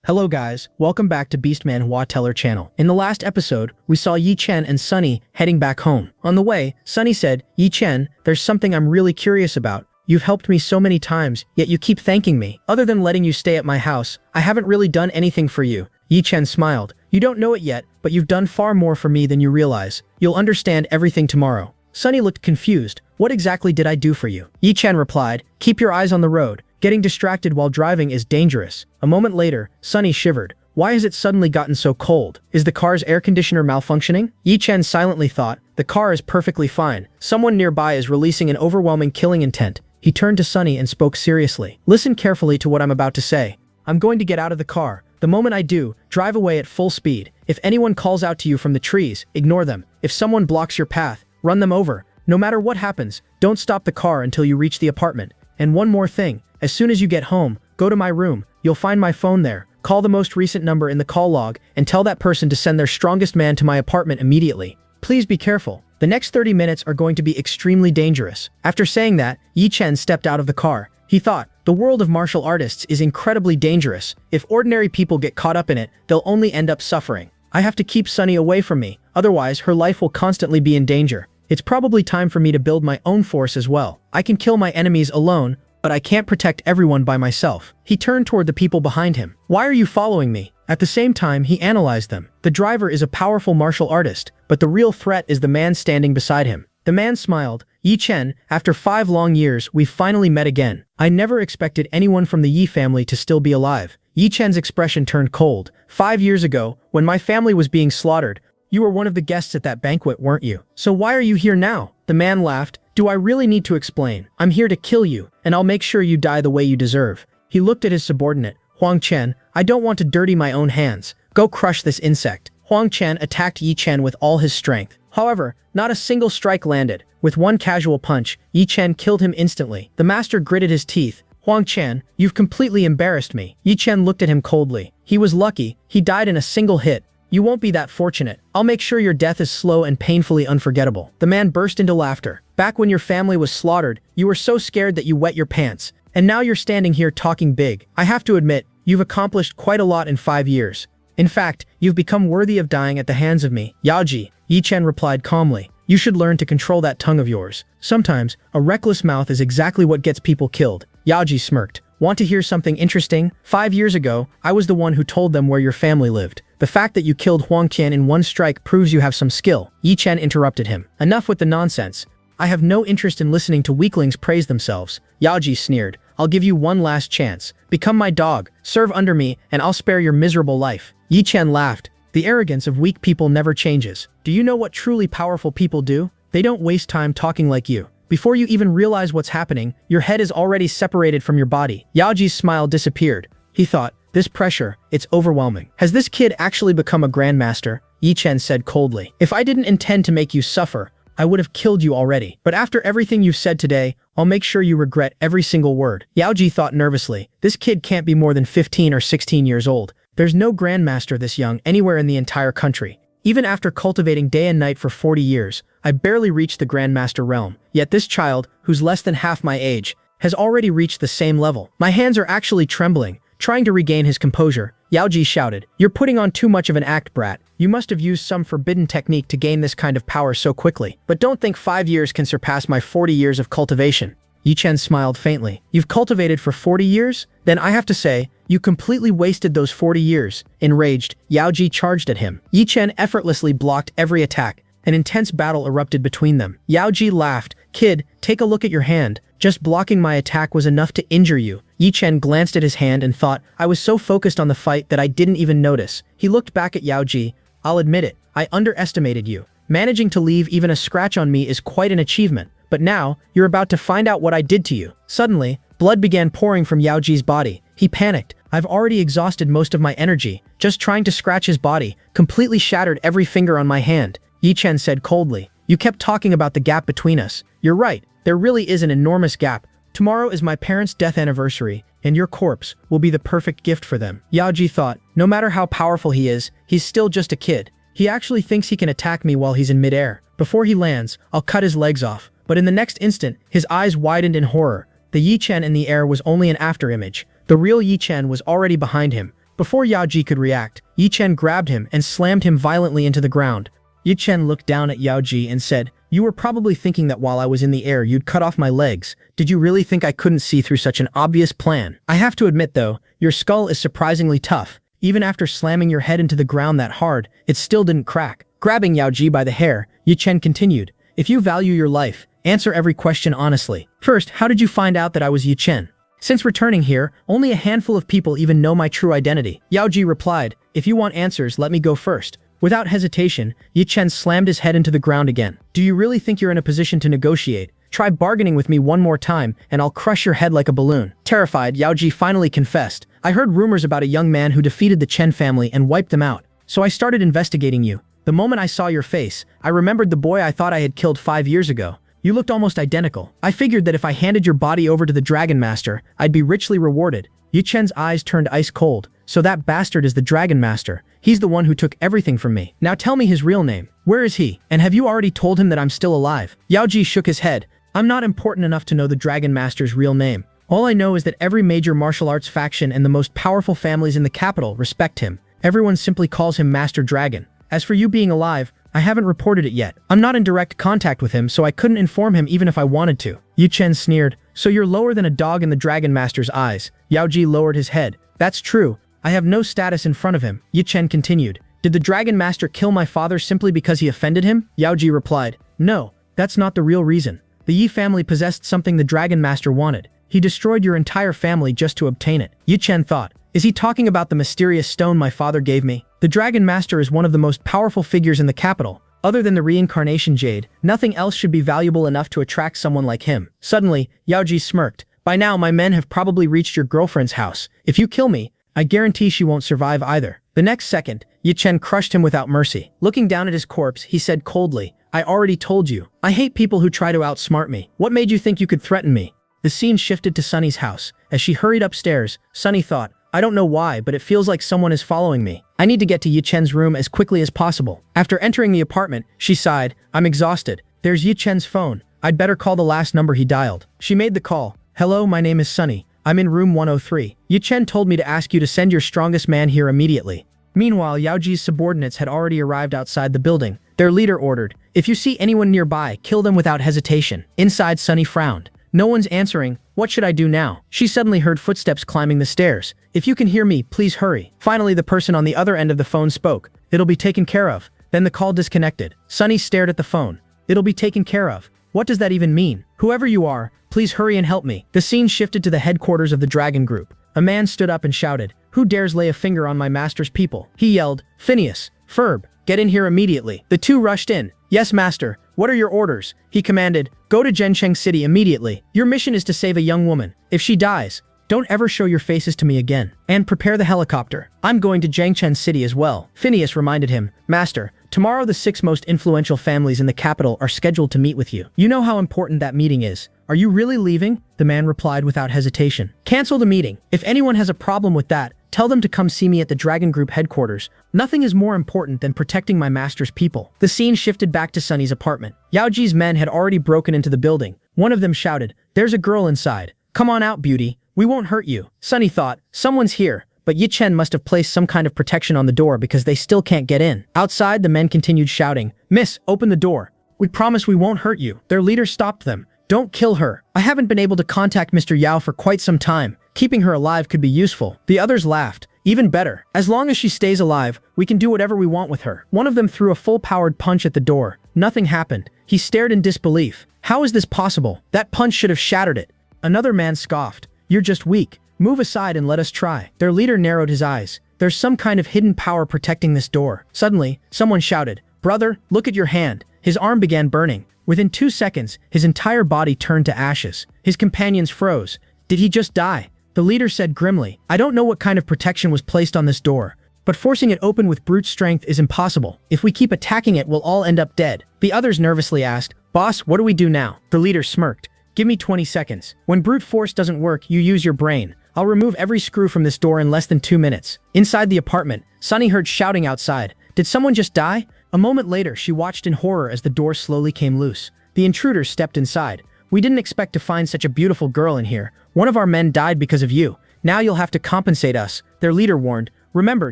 Hello guys, welcome back to Beast Manhwa Teller channel. In the last episode, we saw Yi Chen and Sunny heading back home. On the way, Sunny said, "Yi Chen, there's something I'm really curious about. You've helped me so many times, yet you keep thanking me. Other than letting you stay at my house, I haven't really done anything for you." Yi Chen smiled. "You don't know it yet, but you've done far more for me than you realize. You'll understand everything tomorrow." Sunny looked confused. "What exactly did I do for you?" Yi Chen replied, "Keep your eyes on the road. Getting distracted while driving is dangerous." A moment later, Sunny shivered. Why has it suddenly gotten so cold? Is the car's air conditioner malfunctioning? Yi Chen silently thought, the car is perfectly fine. Someone nearby is releasing an overwhelming killing intent. He turned to Sunny and spoke seriously. "Listen carefully to what I'm about to say. I'm going to get out of the car. The moment I do, drive away at full speed. If anyone calls out to you from the trees, ignore them. If someone blocks your path, run them over. No matter what happens, don't stop the car until you reach the apartment. And one more thing. As soon as you get home, go to my room. You'll find my phone there. Call the most recent number in the call log and tell that person to send their strongest man to my apartment immediately. Please be careful. The next 30 minutes are going to be extremely dangerous." After saying that, Yi Chen stepped out of the car. He thought, the world of martial artists is incredibly dangerous. If ordinary people get caught up in it, they'll only end up suffering. I have to keep Sunny away from me, otherwise her life will constantly be in danger. It's probably time for me to build my own force as well. I can kill my enemies alone, but I can't protect everyone by myself. He turned toward the people behind him. "Why are you following me?" At the same time, he analyzed them. The driver is a powerful martial artist, but the real threat is the man standing beside him. The man smiled. "Yi Chen, after 5 long years, we've finally met again. I never expected anyone from the Yi family to still be alive." Yi Chen's expression turned cold. "5 years ago, when my family was being slaughtered, you were one of the guests at that banquet, weren't you? So why are you here now?" The man laughed. "Do I really need to explain? I'm here to kill you, and I'll make sure you die the way you deserve." He looked at his subordinate. "Huang Chen, I don't want to dirty my own hands. Go crush this insect." Huang Chen attacked Yi Chen with all his strength. However, not a single strike landed. With one casual punch, Yi Chen killed him instantly. The master gritted his teeth. "Huang Chen, you've completely embarrassed me." Yi Chen looked at him coldly. He was lucky. He died in a single hit. "You won't be that fortunate. I'll make sure your death is slow and painfully unforgettable." The man burst into laughter. "Back when your family was slaughtered, you were so scared that you wet your pants. And now you're standing here talking big. I have to admit, you've accomplished quite a lot in 5 years. In fact, you've become worthy of dying at the hands of me." "Yaji," Yi Chen replied calmly, "you should learn to control that tongue of yours. Sometimes, a reckless mouth is exactly what gets people killed." Yaji smirked. "Want to hear something interesting? 5 years ago, I was the one who told them where your family lived. The fact that you killed Huang Qian in one strike proves you have some skill." Yi Chen interrupted him. "Enough with the nonsense. I have no interest in listening to weaklings praise themselves." Yaji sneered. "I'll give you one last chance. Become my dog, serve under me, and I'll spare your miserable life." Yi Chen laughed. "The arrogance of weak people never changes. Do you know what truly powerful people do? They don't waste time talking like you. Before you even realize what's happening, your head is already separated from your body." Yaji's smile disappeared. He thought, this pressure, it's overwhelming. "Has this kid actually become a grandmaster?" Yi Chen said coldly. "If I didn't intend to make you suffer, I would have killed you already. But after everything you've said today, I'll make sure you regret every single word." Yaoji thought nervously. This kid can't be more than 15 or 16 years old. There's no grandmaster this young anywhere in the entire country. Even after cultivating day and night for 40 years, I barely reached the grandmaster realm. Yet this child, who's less than half my age, has already reached the same level. My hands are actually trembling. Trying to regain his composure, Yaoji shouted, "You're putting on too much of an act, brat. You must have used some forbidden technique to gain this kind of power so quickly. But don't think 5 years can surpass my 40 years of cultivation." Yi Chen smiled faintly. "You've cultivated for 40 years? Then I have to say, you completely wasted those 40 years. Enraged, Yaoji charged at him. Yi Chen effortlessly blocked every attack. An intense battle erupted between them. Yaoji laughed. "Kid, take a look at your hand. Just blocking my attack was enough to injure you." Yi Chen glanced at his hand and thought, "I was so focused on the fight that I didn't even notice." He looked back at Yaoji. "I'll admit it, I underestimated you. Managing to leave even a scratch on me is quite an achievement. But now, you're about to find out what I did to you." Suddenly, blood began pouring from Yaoji's body. He panicked. "I've already exhausted most of my energy. Just trying to scratch his body completely shattered every finger on my hand." Yi Chen said coldly. "You kept talking about the gap between us. You're right, there really is an enormous gap. Tomorrow is my parents' death anniversary, and your corpse will be the perfect gift for them." Yaoji thought, no matter how powerful he is, he's still just a kid. He actually thinks he can attack me while he's in midair. Before he lands, I'll cut his legs off. But in the next instant, his eyes widened in horror. The Yi Chen in the air was only an afterimage. The real Yi Chen was already behind him. Before Yao Ji could react, Yi Chen grabbed him and slammed him violently into the ground. Yi Chen looked down at Yao Ji and said, "You were probably thinking that while I was in the air you'd cut off my legs. Did you really think I couldn't see through such an obvious plan? I have to admit though, your skull is surprisingly tough. Even after slamming your head into the ground that hard, it still didn't crack." Grabbing Yao Ji by the hair, Yi Chen continued, "If you value your life, answer every question honestly. First, how did you find out that I was Yi Chen? Since returning here, only a handful of people even know my true identity." Yao Ji replied, "If you want answers, let me go first." Without hesitation, Yi Chen slammed his head into the ground again. "Do you really think you're in a position to negotiate? Try bargaining with me one more time, and I'll crush your head like a balloon." Terrified, Yao Ji finally confessed, "I heard rumors about a young man who defeated the Chen family and wiped them out. So I started investigating you. The moment I saw your face, I remembered the boy I thought I had killed 5 years ago. You looked almost identical. I figured that if I handed your body over to the Dragon Master, I'd be richly rewarded." Yi Chen's eyes turned ice cold. "So that bastard is the Dragon Master. He's the one who took everything from me. Now tell me his real name. Where is he? And have you already told him that I'm still alive?" Yao Ji shook his head. "I'm not important enough to know the Dragon Master's real name. All I know is that every major martial arts faction and the most powerful families in the capital respect him. Everyone simply calls him Master Dragon. As for you being alive, I haven't reported it yet. I'm not in direct contact with him, so I couldn't inform him even if I wanted to." Yi Chen sneered, "So you're lower than a dog in the Dragon Master's eyes." Yao Ji lowered his head. "That's true. I have no status in front of him." Yi Chen continued, "Did the Dragon Master kill my father simply because he offended him?" Yao Ji replied, "No, that's not the real reason. The Yi family possessed something the Dragon Master wanted. He destroyed your entire family just to obtain it." Yi Chen thought, "Is he talking about the mysterious stone my father gave me? The Dragon Master is one of the most powerful figures in the capital. Other than the reincarnation jade, nothing else should be valuable enough to attract someone like him." Suddenly, Yao Ji smirked. "By now my men have probably reached your girlfriend's house. If you kill me, I guarantee she won't survive either." The next second, Yi Chen crushed him without mercy. Looking down at his corpse, he said coldly, "I already told you. I hate people who try to outsmart me. What made you think you could threaten me?" The scene shifted to Sunny's house. As she hurried upstairs, Sunny thought, "I don't know why, but it feels like someone is following me. I need to get to Yi Chen's room as quickly as possible." After entering the apartment, she sighed, "I'm exhausted. There's Yi Chen's phone. I'd better call the last number he dialed." She made the call. "Hello, my name is Sunny. I'm in room 103. Yi Chen told me to ask you to send your strongest man here immediately." Meanwhile, Yao Ji's subordinates had already arrived outside the building. Their leader ordered, "If you see anyone nearby, kill them without hesitation." Inside, Sunny frowned. "No one's answering. What should I do now?" She suddenly heard footsteps climbing the stairs. "If you can hear me, please hurry." Finally, the person on the other end of the phone spoke. "It'll be taken care of." Then the call disconnected. Sunny stared at the phone. "It'll be taken care of. What does that even mean? Whoever you are, please hurry and help me." The scene shifted to the headquarters of the Dragon Group. A man stood up and shouted, "Who dares lay a finger on my master's people?" He yelled, "Phineas, Ferb, get in here immediately." The two rushed in. "Yes, master. What are your orders?" He commanded, "Go to Zhencheng City immediately. Your mission is to save a young woman. If she dies, don't ever show your faces to me again. And prepare the helicopter. I'm going to Zhencheng City as well." Phineas reminded him, "Master, tomorrow the 6 most influential families in the capital are scheduled to meet with you. You know how important that meeting is. Are you really leaving?" The man replied without hesitation. "Cancel the meeting. If anyone has a problem with that, tell them to come see me at the Dragon Group headquarters. Nothing is more important than protecting my master's people." The scene shifted back to Sunny's apartment. Yao Ji's men had already broken into the building. One of them shouted, "There's a girl inside. Come on out, beauty. We won't hurt you." Sunny thought, "Someone's here." But Yi Chen must have placed some kind of protection on the door because they still can't get in. Outside, the men continued shouting, "Miss, open the door. We promise we won't hurt you." Their leader stopped them. "Don't kill her. I haven't been able to contact Mr. Yao for quite some time. Keeping her alive could be useful." The others laughed. "Even better. As long as she stays alive, we can do whatever we want with her." One of them threw a full-powered punch at the door. Nothing happened. He stared in disbelief. How is this possible? That punch should have shattered it. Another man scoffed, "You're just weak. Move aside and let us try." Their leader narrowed his eyes. "There's some kind of hidden power protecting this door." Suddenly, someone shouted, "Brother, look at your hand." His arm began burning. Within 2 seconds, his entire body turned to ashes. His companions froze. Did he just die? The leader said grimly, "I don't know what kind of protection was placed on this door, but forcing it open with brute strength is impossible. If we keep attacking it, we'll all end up dead." The others nervously asked, "Boss, what do we do now?" The leader smirked. "Give me 20 seconds. When brute force doesn't work, you use your brain. I'll remove every screw from this door in less than 2 minutes." Inside the apartment, Sunny heard shouting outside. Did someone just die? A moment later, she watched in horror as the door slowly came loose. The intruders stepped inside. "We didn't expect to find such a beautiful girl in here. One of our men died because of you. Now you'll have to compensate us," their leader warned. Remember,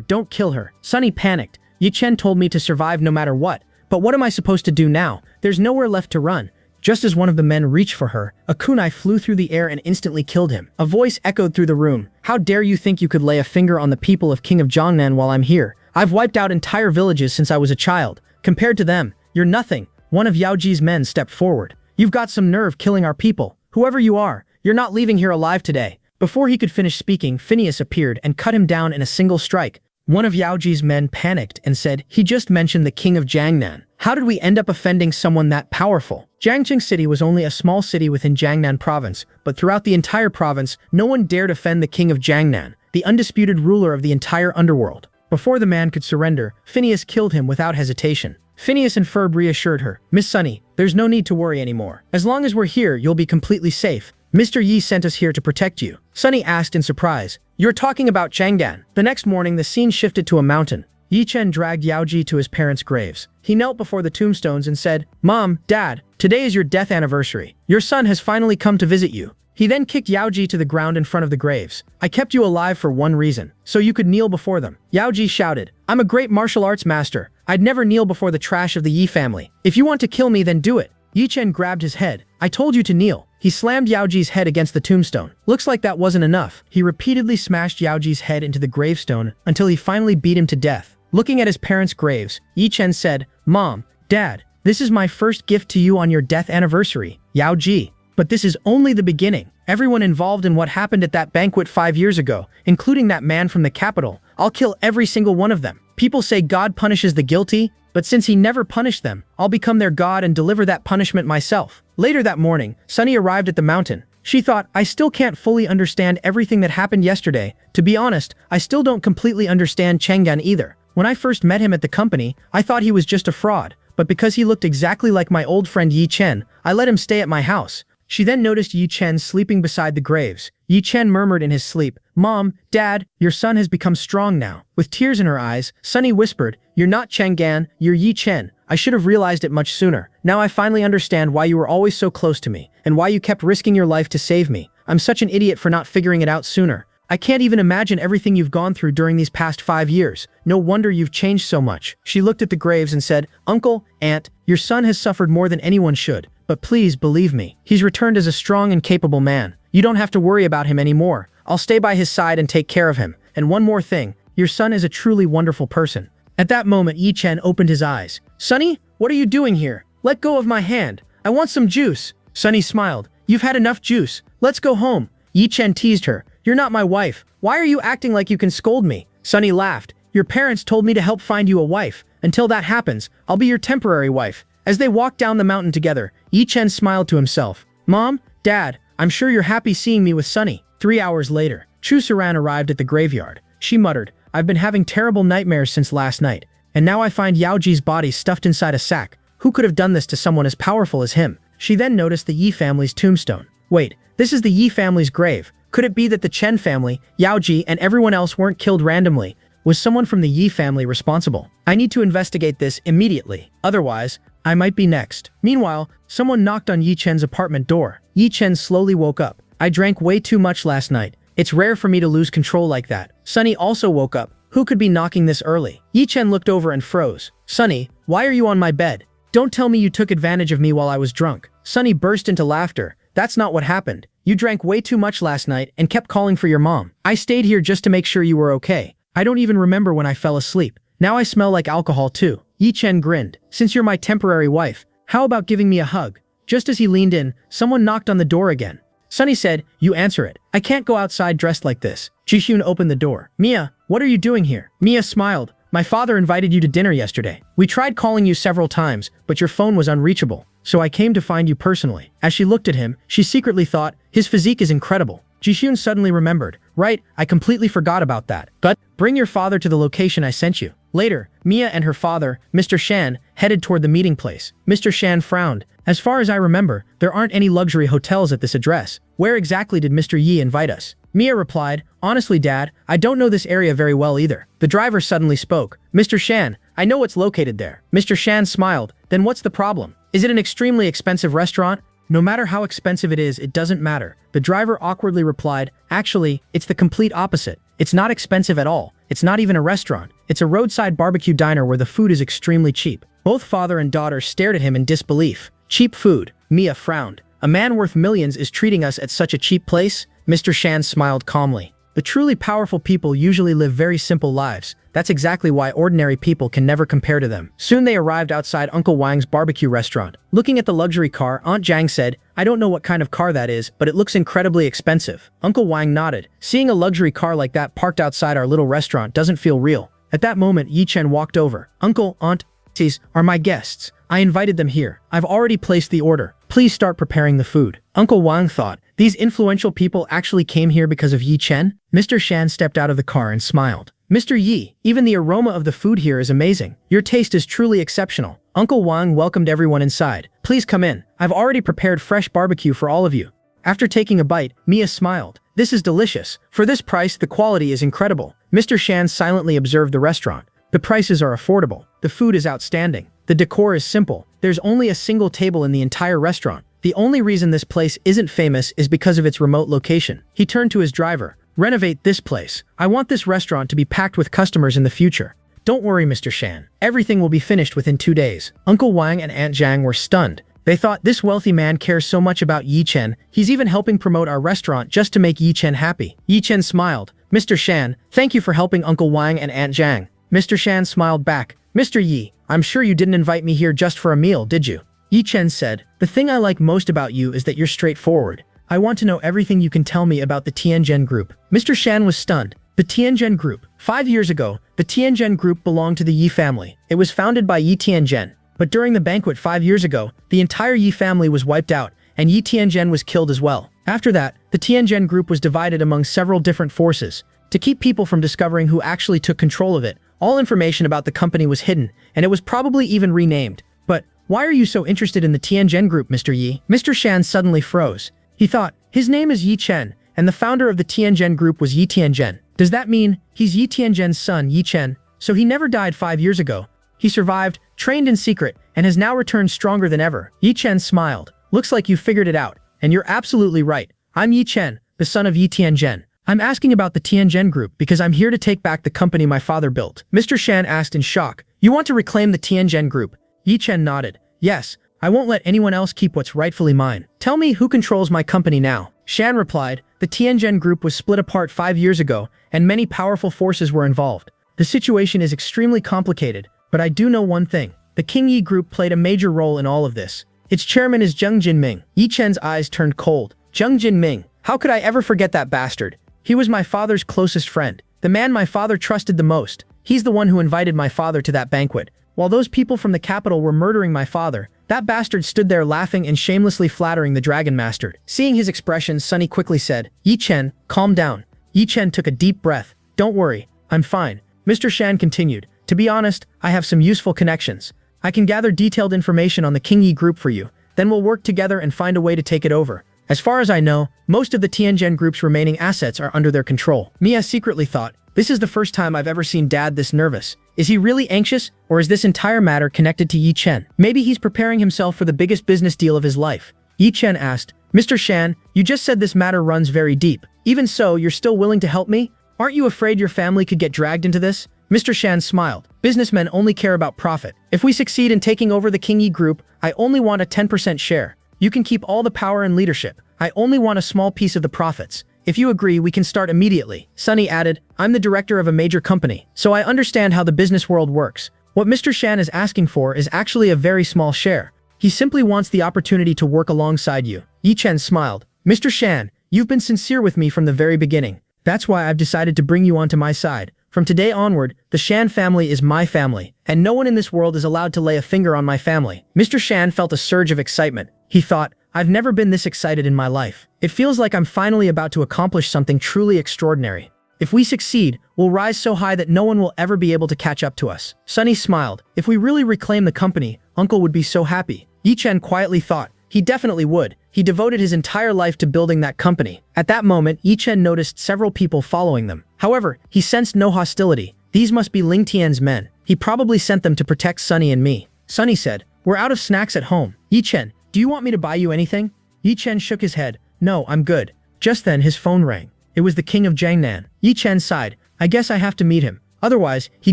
don't kill her. Sunny panicked. Yi Chen told me to survive no matter what. But what am I supposed to do now? There's nowhere left to run. Just as one of the men reached for her, a kunai flew through the air and instantly killed him. A voice echoed through the room. How dare you think you could lay a finger on the people of King of Jiangnan while I'm here? I've wiped out entire villages since I was a child. Compared to them, you're nothing. One of Yao Ji's men stepped forward. You've got some nerve killing our people. Whoever you are, you're not leaving here alive today. Before he could finish speaking, Phineas appeared and cut him down in a single strike. One of Yao Ji's men panicked and said, he just mentioned the King of Jiangnan. How did we end up offending someone that powerful? Jiangqing City was only a small city within Jiangnan province, but throughout the entire province, no one dared offend the King of Jiangnan, the undisputed ruler of the entire underworld. Before the man could surrender, Phineas killed him without hesitation. Phineas and Ferb reassured her, Miss Sunny, there's no need to worry anymore. As long as we're here, you'll be completely safe. Mr. Yi sent us here to protect you. Sunny asked in surprise, you're talking about Chang'an. The next morning, the scene shifted to a mountain. Yi Chen dragged Yao Ji to his parents' graves. He knelt before the tombstones and said, Mom, Dad, today is your death anniversary. Your son has finally come to visit you. He then kicked Yao Ji to the ground in front of the graves. I kept you alive for one reason, so you could kneel before them. Yao Ji shouted, I'm a great martial arts master. I'd never kneel before the trash of the Yi family. If you want to kill me, then do it. Yi Chen grabbed his head. I told you to kneel. He slammed Yao Ji's head against the tombstone. Looks like that wasn't enough. He repeatedly smashed Yao Ji's head into the gravestone until he finally beat him to death. Looking at his parents' graves, Yi Chen said, Mom, Dad, this is my first gift to you on your death anniversary, Yao Ji. But this is only the beginning. Everyone involved in what happened at that banquet 5 years ago, including that man from the capital, I'll kill every single one of them. People say God punishes the guilty, but since he never punished them, I'll become their God and deliver that punishment myself. Later that morning, Sunny arrived at the mountain. She thought, I still can't fully understand everything that happened yesterday. To be honest, I still don't completely understand Chang'an either. When I first met him at the company, I thought he was just a fraud, but because he looked exactly like my old friend Yi Chen, I let him stay at my house. She then noticed Yi Chen sleeping beside the graves. Yi Chen murmured in his sleep, Mom, Dad, your son has become strong now. With tears in her eyes, Sunny whispered, You're not Chang'an, you're Yi Chen. I should have realized it much sooner. Now I finally understand why you were always so close to me, and why you kept risking your life to save me. I'm such an idiot for not figuring it out sooner. I can't even imagine everything you've gone through during these past 5 years. No wonder you've changed so much. She looked at the graves and said, Uncle, Aunt, your son has suffered more than anyone should. But please believe me, he's returned as a strong and capable man. You don't have to worry about him anymore. I'll stay by his side and take care of him. And one more thing, your son is a truly wonderful person. At that moment, Yi Chen opened his eyes. Sunny, what are you doing here? Let go of my hand. I want some juice. Sunny smiled. You've had enough juice. Let's go home. Yi Chen teased her. You're not my wife. Why are you acting like you can scold me? Sunny laughed. Your parents told me to help find you a wife. Until that happens, I'll be your temporary wife. As they walked down the mountain together, Yi Chen smiled to himself. Mom, Dad, I'm sure you're happy seeing me with Sunny. 3 hours later, Chu Saran arrived at the graveyard. She muttered, I've been having terrible nightmares since last night, and now I find Yao Ji's body stuffed inside a sack. Who could have done this to someone as powerful as him? She then noticed the Yi family's tombstone. Wait, this is the Yi family's grave. Could it be that the Chen family, Yao Ji, and everyone else weren't killed randomly? Was someone from the Yi family responsible? I need to investigate this immediately. Otherwise, I might be next. Meanwhile, someone knocked on Yi Chen's apartment door. Yi Chen slowly woke up. I drank way too much last night. It's rare for me to lose control like that. Sunny also woke up. Who could be knocking this early? Yi Chen looked over and froze. Sunny, why are you on my bed? Don't tell me you took advantage of me while I was drunk. Sunny burst into laughter. That's not what happened. You drank way too much last night and kept calling for your mom. I stayed here just to make sure you were okay. I don't even remember when I fell asleep. Now I smell like alcohol too. Yi Chen grinned. Since you're my temporary wife, how about giving me a hug? Just as he leaned in, someone knocked on the door again. Sunny said, you answer it. I can't go outside dressed like this. Jihyun opened the door. Mia, what are you doing here? Mia smiled. My father invited you to dinner yesterday. We tried calling you several times, but your phone was unreachable. So I came to find you personally. As she looked at him, she secretly thought, his physique is incredible. Jihyun suddenly remembered. Right, I completely forgot about that. But bring your father to the location I sent you. Later, Mia and her father, Mr. Shan, headed toward the meeting place. Mr. Shan frowned. As far as I remember, there aren't any luxury hotels at this address. Where exactly did Mr. Yi invite us? Mia replied, honestly, Dad, I don't know this area very well either. The driver suddenly spoke. Mr. Shan, I know what's located there. Mr. Shan smiled. Then what's the problem? Is it an extremely expensive restaurant? No matter how expensive it is, it doesn't matter. The driver awkwardly replied, actually, it's the complete opposite. It's not expensive at all. It's not even a restaurant. It's a roadside barbecue diner where the food is extremely cheap. Both father and daughter stared at him in disbelief. Cheap food. Mia frowned. A man worth millions is treating us at such a cheap place? Mr. Shan smiled calmly. The truly powerful people usually live very simple lives. That's exactly why ordinary people can never compare to them. Soon they arrived outside Uncle Wang's barbecue restaurant. Looking at the luxury car, Aunt Jang said, "I don't know what kind of car that is, but it looks incredibly expensive." Uncle Wang nodded. Seeing a luxury car like that parked outside our little restaurant doesn't feel real. At that moment, Yi Chen walked over. "Uncle, Aunt, these are my guests. I invited them here. I've already placed the order. Please start preparing the food." Uncle Wang thought, these influential people actually came here because of Yi Chen? Mr. Shan stepped out of the car and smiled. "Mr. Yi, even the aroma of the food here is amazing. Your taste is truly exceptional." Uncle Wang welcomed everyone inside. "Please come in. I've already prepared fresh barbecue for all of you." After taking a bite, Mia smiled. "This is delicious. For this price, the quality is incredible." Mr. Shan silently observed the restaurant. The prices are affordable. The food is outstanding. The decor is simple. There's only a single table in the entire restaurant. The only reason this place isn't famous is because of its remote location. He turned to his driver. "Renovate this place. I want this restaurant to be packed with customers in the future." "Don't worry, Mr. Shan. Everything will be finished within 2 days." Uncle Wang and Aunt Jang were stunned. They thought, this wealthy man cares so much about Yi Chen, he's even helping promote our restaurant just to make Yi Chen happy. Yi Chen smiled. "Mr. Shan, thank you for helping Uncle Wang and Aunt Jang." Mr. Shan smiled back. "Mr. Yi, I'm sure you didn't invite me here just for a meal, did you?" Yi Chen said, "The thing I like most about you is that you're straightforward. I want to know everything you can tell me about the Tianzhen Group." Mr. Shan was stunned. The Tianzhen Group. 5 years ago, the Tianzhen Group belonged to the Yi family. It was founded by Yi Tianzhen. But during the banquet 5 years ago, the entire Yi family was wiped out, and Yi Tianzhen was killed as well. After that, the Tianzhen Group was divided among several different forces. To keep people from discovering who actually took control of it, all information about the company was hidden, and it was probably even renamed. "But why are you so interested in the Tianzhen Group, Mr. Yi?" Mr. Shan suddenly froze. He thought, his name is Yi Chen, and the founder of the Tianzhen Group was Yi Tianzhen. Does that mean he's Yi Tianzhen's son, Yi Chen? So he never died 5 years ago. He survived, trained in secret, and has now returned stronger than ever. Yi Chen smiled. "Looks like you figured it out, and you're absolutely right. I'm Yi Chen, the son of Yi Tianzhen. I'm asking about the Tianzhen Group because I'm here to take back the company my father built." Mr. Shan asked in shock, "You want to reclaim the Tianzhen Group?" Yi Chen nodded. "Yes, I won't let anyone else keep what's rightfully mine. Tell me who controls my company now." Shan replied, "The Tianzhen Group was split apart 5 years ago, and many powerful forces were involved. The situation is extremely complicated, but I do know one thing. The King Yi Group played a major role in all of this. Its chairman is Zheng Jinming." Yi Chen's eyes turned cold. "Zheng Jinming? How could I ever forget that bastard? He was my father's closest friend, the man my father trusted the most. He's the one who invited my father to that banquet. While those people from the capital were murdering my father, that bastard stood there laughing and shamelessly flattering the Dragon Master." Seeing his expression, Sunny quickly said, "Yi Chen, calm down." Yi Chen took a deep breath. "Don't worry, I'm fine." Mr. Shan continued, "To be honest, I have some useful connections. I can gather detailed information on the King Yi Group for you, then we'll work together and find a way to take it over. As far as I know, most of the Tianzhen Group's remaining assets are under their control." Mia secretly thought, this is the first time I've ever seen Dad this nervous. Is he really anxious, or is this entire matter connected to Yi Chen? Maybe he's preparing himself for the biggest business deal of his life. Yi Chen asked, "Mr. Shan, you just said this matter runs very deep. Even so, you're still willing to help me? Aren't you afraid your family could get dragged into this?" Mr. Shan smiled. "Businessmen only care about profit. If we succeed in taking over the King Yi Group, I only want a 10% share. You can keep all the power and leadership. I only want a small piece of the profits. If you agree, we can start immediately." Sunny added, "I'm the director of a major company, so I understand how the business world works. What Mr. Shan is asking for is actually a very small share. He simply wants the opportunity to work alongside you." Yi Chen smiled. "Mr. Shan, you've been sincere with me from the very beginning. That's why I've decided to bring you onto my side. From today onward, the Shan family is my family, and no one in this world is allowed to lay a finger on my family." Mr. Shan felt a surge of excitement. He thought, I've never been this excited in my life. It feels like I'm finally about to accomplish something truly extraordinary. If we succeed, we'll rise so high that no one will ever be able to catch up to us. Sunny smiled. If we really reclaim the company, Uncle would be so happy. Yi Chen quietly thought, he definitely would. He devoted his entire life to building that company. At that moment, Yi Chen noticed several people following them. However, he sensed no hostility. These must be Ling Tian's men. He probably sent them to protect Sunny and me. Sunny said, "We're out of snacks at home. Yi Chen, do you want me to buy you anything?" Yi Chen shook his head. "No, I'm good." Just then his phone rang. It was the king of Jiangnan. Yi Chen sighed. "I guess I have to meet him. Otherwise, he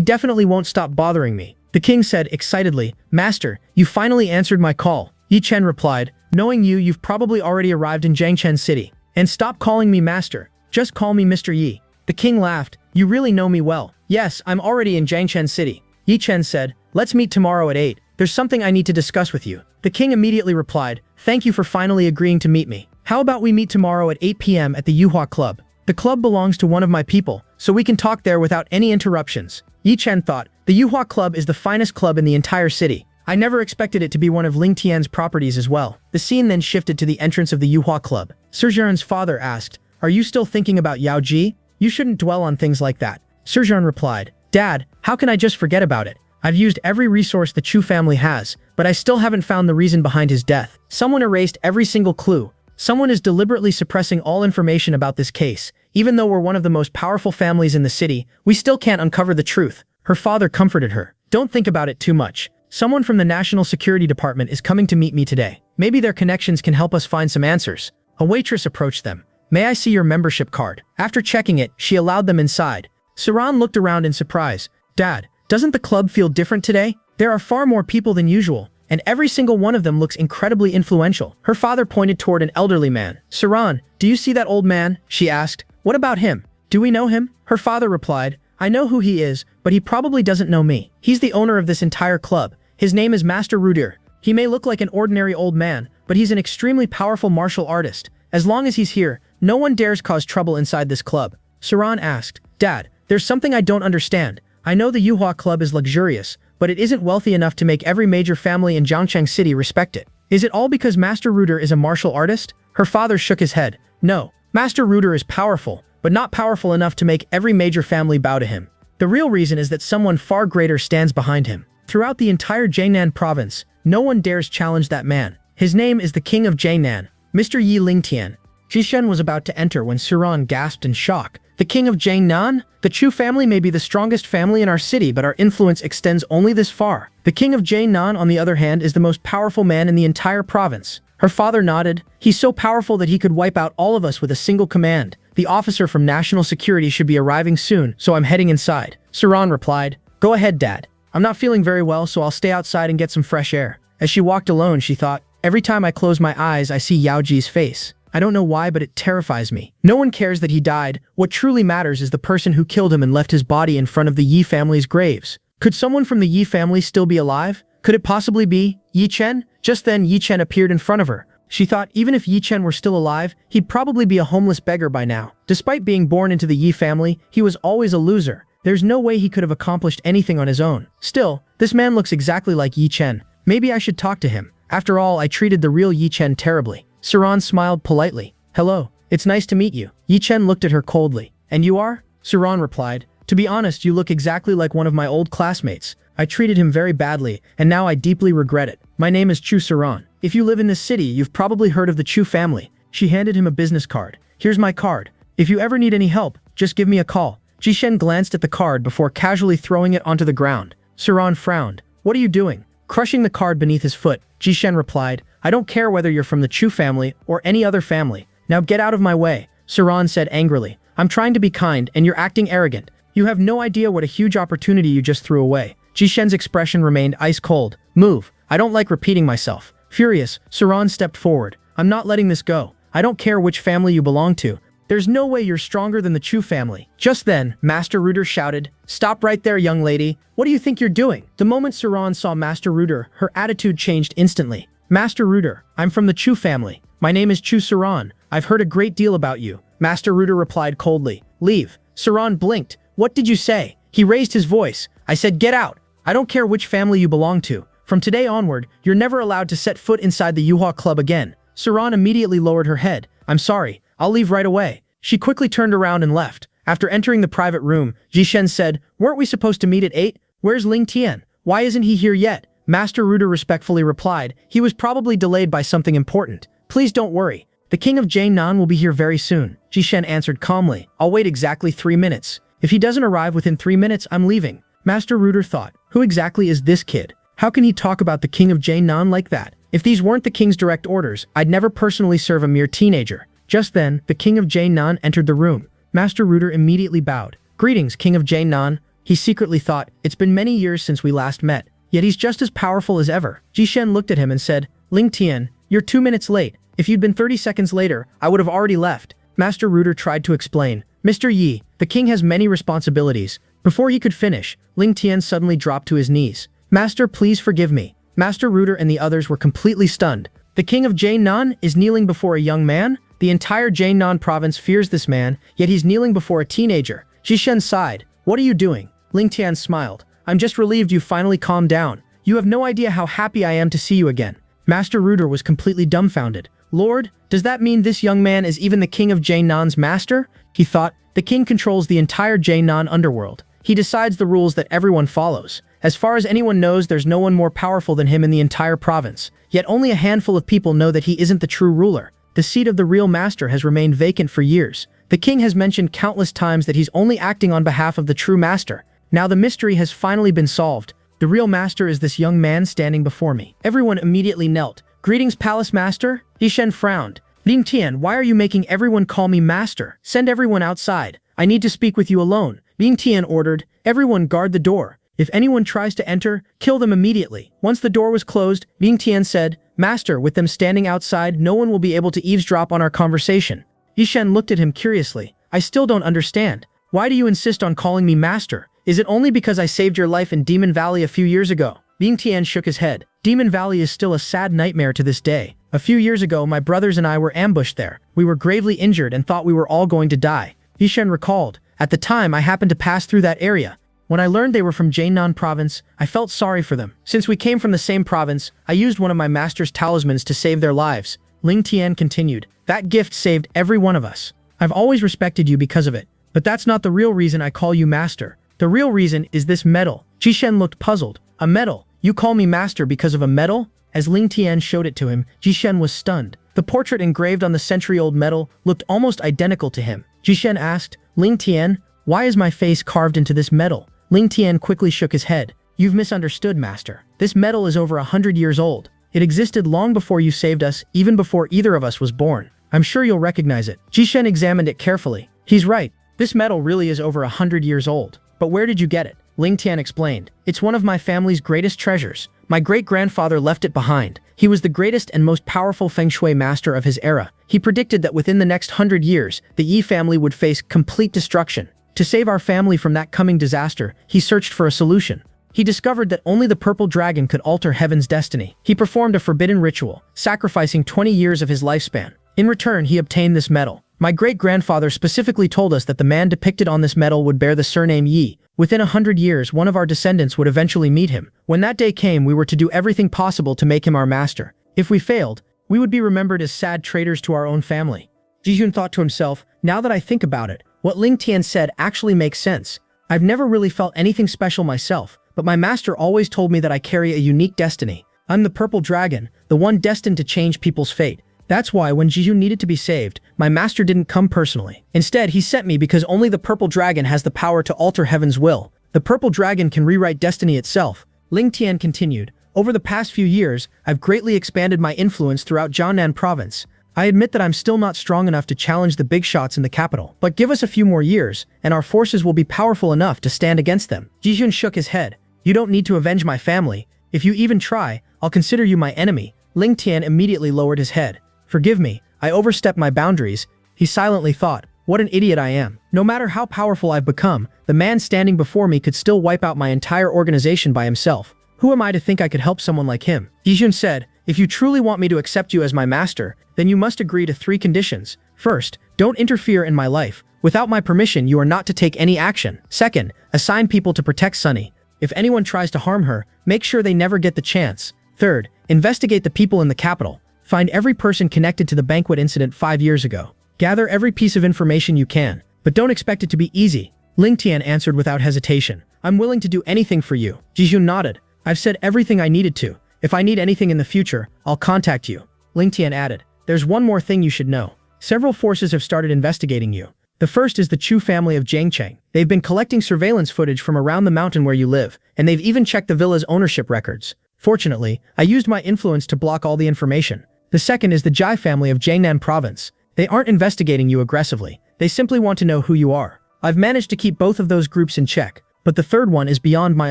definitely won't stop bothering me. The king said excitedly, Master, you finally answered my call. Yi Chen replied, knowing you, you've probably already arrived in Jiangchen City. And stop calling me master. Just call me Mr. Yi. The king laughed, you really know me well. Yes, I'm already in Jiangchen City. Yi Chen said, let's meet tomorrow at 8. There's something I need to discuss with you. The king immediately replied, thank you for finally agreeing to meet me. How about we meet tomorrow at 8 p.m. at the Yuhua Club? The club belongs to one of my people, so we can talk there without any interruptions. Yi Chen thought, the Yuhua Club is the finest club in the entire city. I never expected it to be one of Ling Tian's properties as well. The scene then shifted to the entrance of the Yuhua Club. Zhejian's father asked, are you still thinking about Yao Ji? You shouldn't dwell on things like that. Zhejian replied, Dad, how can I just forget about it? I've used every resource the Chu family has, but I still haven't found the reason behind his death. Someone erased every single clue. Someone is deliberately suppressing all information about this case. Even though we're one of the most powerful families in the city, we still can't uncover the truth. Her father comforted her. Don't think about it too much. Someone from the National Security Department is coming to meet me today. Maybe their connections can help us find some answers. A waitress approached them. May I see your membership card? After checking it, she allowed them inside. Saran looked around in surprise. Dad, doesn't the club feel different today? There are far more people than usual, and every single one of them looks incredibly influential. Her father pointed toward an elderly man. Saran, do you see that old man? She asked. What about him? Do we know him? Her father replied, I know who he is, but he probably doesn't know me. He's the owner of this entire club. His name is Master Rudir. He may look like an ordinary old man, but he's an extremely powerful martial artist. As long as he's here, no one dares cause trouble inside this club. Saran asked, Dad, there's something I don't understand. I know the Yuhua Club is luxurious, but it isn't wealthy enough to make every major family in Jiangcheng City respect it. Is it all because Master Rudir is a martial artist? Her father shook his head. No, Master Rudir is powerful, but not powerful enough to make every major family bow to him. The real reason is that someone far greater stands behind him. Throughout the entire Jiangnan province, no one dares challenge that man. His name is the King of Jiangnan, Mr. Yi Lingtian. Jishen was about to enter when Suran gasped in shock. The King of Jiangnan? The Chu family may be the strongest family in our city, but our influence extends only this far. The King of Jiangnan, on the other hand, is the most powerful man in the entire province. Her father nodded. He's so powerful that he could wipe out all of us with a single command. The officer from National Security should be arriving soon, so I'm heading inside. Suran replied, Go ahead, Dad. I'm not feeling very well, so I'll stay outside and get some fresh air. As she walked alone, she thought, every time I close my eyes, I see Yao Ji's face. I don't know why, but it terrifies me. No one cares that he died. What truly matters is the person who killed him and left his body in front of the Yi family's graves. Could someone from the Yi family still be alive? Could it possibly be Yi Chen? Just then, Yi Chen appeared in front of her. She thought even if Yi Chen were still alive, he'd probably be a homeless beggar by now. Despite being born into the Yi family, he was always a loser. There's no way he could have accomplished anything on his own. Still, this man looks exactly like Yi Chen. Maybe I should talk to him. After all, I treated the real Yi Chen terribly. Suran smiled politely. Hello, it's nice to meet you. Yi Chen looked at her coldly. And you are? Suran replied. To be honest, you look exactly like one of my old classmates. I treated him very badly, and now I deeply regret it. My name is Chu Suran. If you live in this city, you've probably heard of the Chu family. She handed him a business card. Here's my card. If you ever need any help, just give me a call. Jishen glanced at the card before casually throwing it onto the ground. Suran frowned. What are you doing? Crushing the card beneath his foot, Jishen replied, I don't care whether you're from the Chu family or any other family. Now get out of my way, Suran said angrily. I'm trying to be kind and you're acting arrogant. You have no idea what a huge opportunity you just threw away. Jishen's expression remained ice cold. Move. I don't like repeating myself. Furious, Suran stepped forward. I'm not letting this go. I don't care which family you belong to. There's no way you're stronger than the Chu family. Just then, Master Ruder shouted, Stop right there, young lady. What do you think you're doing? The moment Suran saw Master Ruder, her attitude changed instantly. Master Ruder, I'm from the Chu family. My name is Chu Suran. I've heard a great deal about you. Master Ruder replied coldly. Leave. Suran blinked. What did you say? He raised his voice. I said get out. I don't care which family you belong to. From today onward, you're never allowed to set foot inside the Yuhua Club again. Suran immediately lowered her head. I'm sorry. I'll leave right away. She quickly turned around and left. After entering the private room, Jishen said, Weren't we supposed to meet at 8? Where's Ling Tian? Why isn't he here yet? Master Ruder respectfully replied, He was probably delayed by something important. Please don't worry. The King of Jiangnan will be here very soon. Jishen answered calmly. I'll wait exactly 3 minutes. If he doesn't arrive within 3 minutes, I'm leaving. Master Ruder thought, Who exactly is this kid? How can he talk about the King of Jiangnan like that? If these weren't the king's direct orders, I'd never personally serve a mere teenager. Just then, the King of Jiangnan entered the room. Master Ruder immediately bowed. Greetings, King of Jiangnan. He secretly thought, it's been many years since we last met, yet he's just as powerful as ever. Jishen looked at him and said, Ling Tian, you're 2 minutes late. If you'd been 30 seconds later, I would have already left. Master Rooter tried to explain. Mr. Yi, the king has many responsibilities. Before he could finish, Ling Tian suddenly dropped to his knees. Master, please forgive me. Master Rooter and the others were completely stunned. The king of Jiangnan is kneeling before a young man? The entire Jiangnan province fears this man, yet he's kneeling before a teenager. Jishen sighed. What are you doing? Ling Tian smiled. I'm just relieved you finally calmed down. You have no idea how happy I am to see you again. Master Rooter was completely dumbfounded. Lord, does that mean this young man is even the king of Jiangnan's master? He thought, the king controls the entire Jiangnan underworld. He decides the rules that everyone follows. As far as anyone knows, there's no one more powerful than him in the entire province. Yet only a handful of people know that he isn't the true ruler. The seat of the real master has remained vacant for years. The king has mentioned countless times that he's only acting on behalf of the true master. Now the mystery has finally been solved. The real master is this young man standing before me. Everyone immediately knelt. Greetings, Palace Master? Jishen frowned. Ling Tian, why are you making everyone call me master? Send everyone outside. I need to speak with you alone. Ling Tian ordered. Everyone guard the door. If anyone tries to enter, kill them immediately. Once the door was closed, Ling Tian said, Master, with them standing outside, no one will be able to eavesdrop on our conversation. Jishen looked at him curiously. I still don't understand. Why do you insist on calling me master? Is it only because I saved your life in Demon Valley a few years ago? Ling Tian shook his head. Demon Valley is still a sad nightmare to this day. A few years ago, my brothers and I were ambushed there. We were gravely injured and thought we were all going to die. Jishen recalled. At the time, I happened to pass through that area. When I learned they were from Jiangnan province, I felt sorry for them. Since we came from the same province, I used one of my master's talismans to save their lives. Ling Tian continued. That gift saved every one of us. I've always respected you because of it. But that's not the real reason I call you master. The real reason is this medal. Jishen looked puzzled. A medal? You call me master because of a medal? As Ling Tian showed it to him, Jishen was stunned. The portrait engraved on the century-old medal looked almost identical to him. Jishen asked, Ling Tian, why is my face carved into this medal? Ling Tian quickly shook his head. You've misunderstood, master. This medal is over 100 years old. It existed long before you saved us, even before either of us was born. I'm sure you'll recognize it. Jishen examined it carefully. He's right. This medal really is over 100 years old. But where did you get it? Ling Tian explained. It's one of my family's greatest treasures. My great-grandfather left it behind. He was the greatest and most powerful feng shui master of his era. He predicted that within the next 100 years, the Yi family would face complete destruction. To save our family from that coming disaster, he searched for a solution. He discovered that only the purple dragon could alter heaven's destiny. He performed a forbidden ritual, sacrificing 20 years of his lifespan. In return, he obtained this medal. My great-grandfather specifically told us that the man depicted on this medal would bear the surname Yi. Within 100 years, one of our descendants would eventually meet him. When that day came, we were to do everything possible to make him our master. If we failed, we would be remembered as sad traitors to our own family. Jihun thought to himself, now that I think about it, what Ling Tian said actually makes sense. I've never really felt anything special myself, but my master always told me that I carry a unique destiny. I'm the purple dragon, the one destined to change people's fate. That's why when Jihun needed to be saved, my master didn't come personally. Instead, he sent me because only the purple dragon has the power to alter heaven's will. The purple dragon can rewrite destiny itself. Ling Tian continued, over the past few years, I've greatly expanded my influence throughout Jiangnan province. I admit that I'm still not strong enough to challenge the big shots in the capital. But give us a few more years, and our forces will be powerful enough to stand against them. Jihun shook his head. You don't need to avenge my family. If you even try, I'll consider you my enemy. Ling Tian immediately lowered his head. Forgive me, I overstepped my boundaries. He silently thought, what an idiot I am. No matter how powerful I've become, the man standing before me could still wipe out my entire organization by himself. Who am I to think I could help someone like him? Jihun said, if you truly want me to accept you as my master, then you must agree to 3 conditions. First, don't interfere in my life. Without my permission, you are not to take any action. Second, assign people to protect Sunny. If anyone tries to harm her, make sure they never get the chance. Third, investigate the people in the capital. Find every person connected to the banquet incident 5 years ago. Gather every piece of information you can, but don't expect it to be easy. Ling Tian answered without hesitation. I'm willing to do anything for you. Jihun nodded. I've said everything I needed to. If I need anything in the future, I'll contact you. Ling Tian added. There's one more thing you should know. Several forces have started investigating you. The first is the Chu family of Jiangcheng. They've been collecting surveillance footage from around the mountain where you live, and they've even checked the villa's ownership records. Fortunately, I used my influence to block all the information. The second is the Jai family of Jiangnan province. They aren't investigating you aggressively. They simply want to know who you are. I've managed to keep both of those groups in check. but the third one is beyond my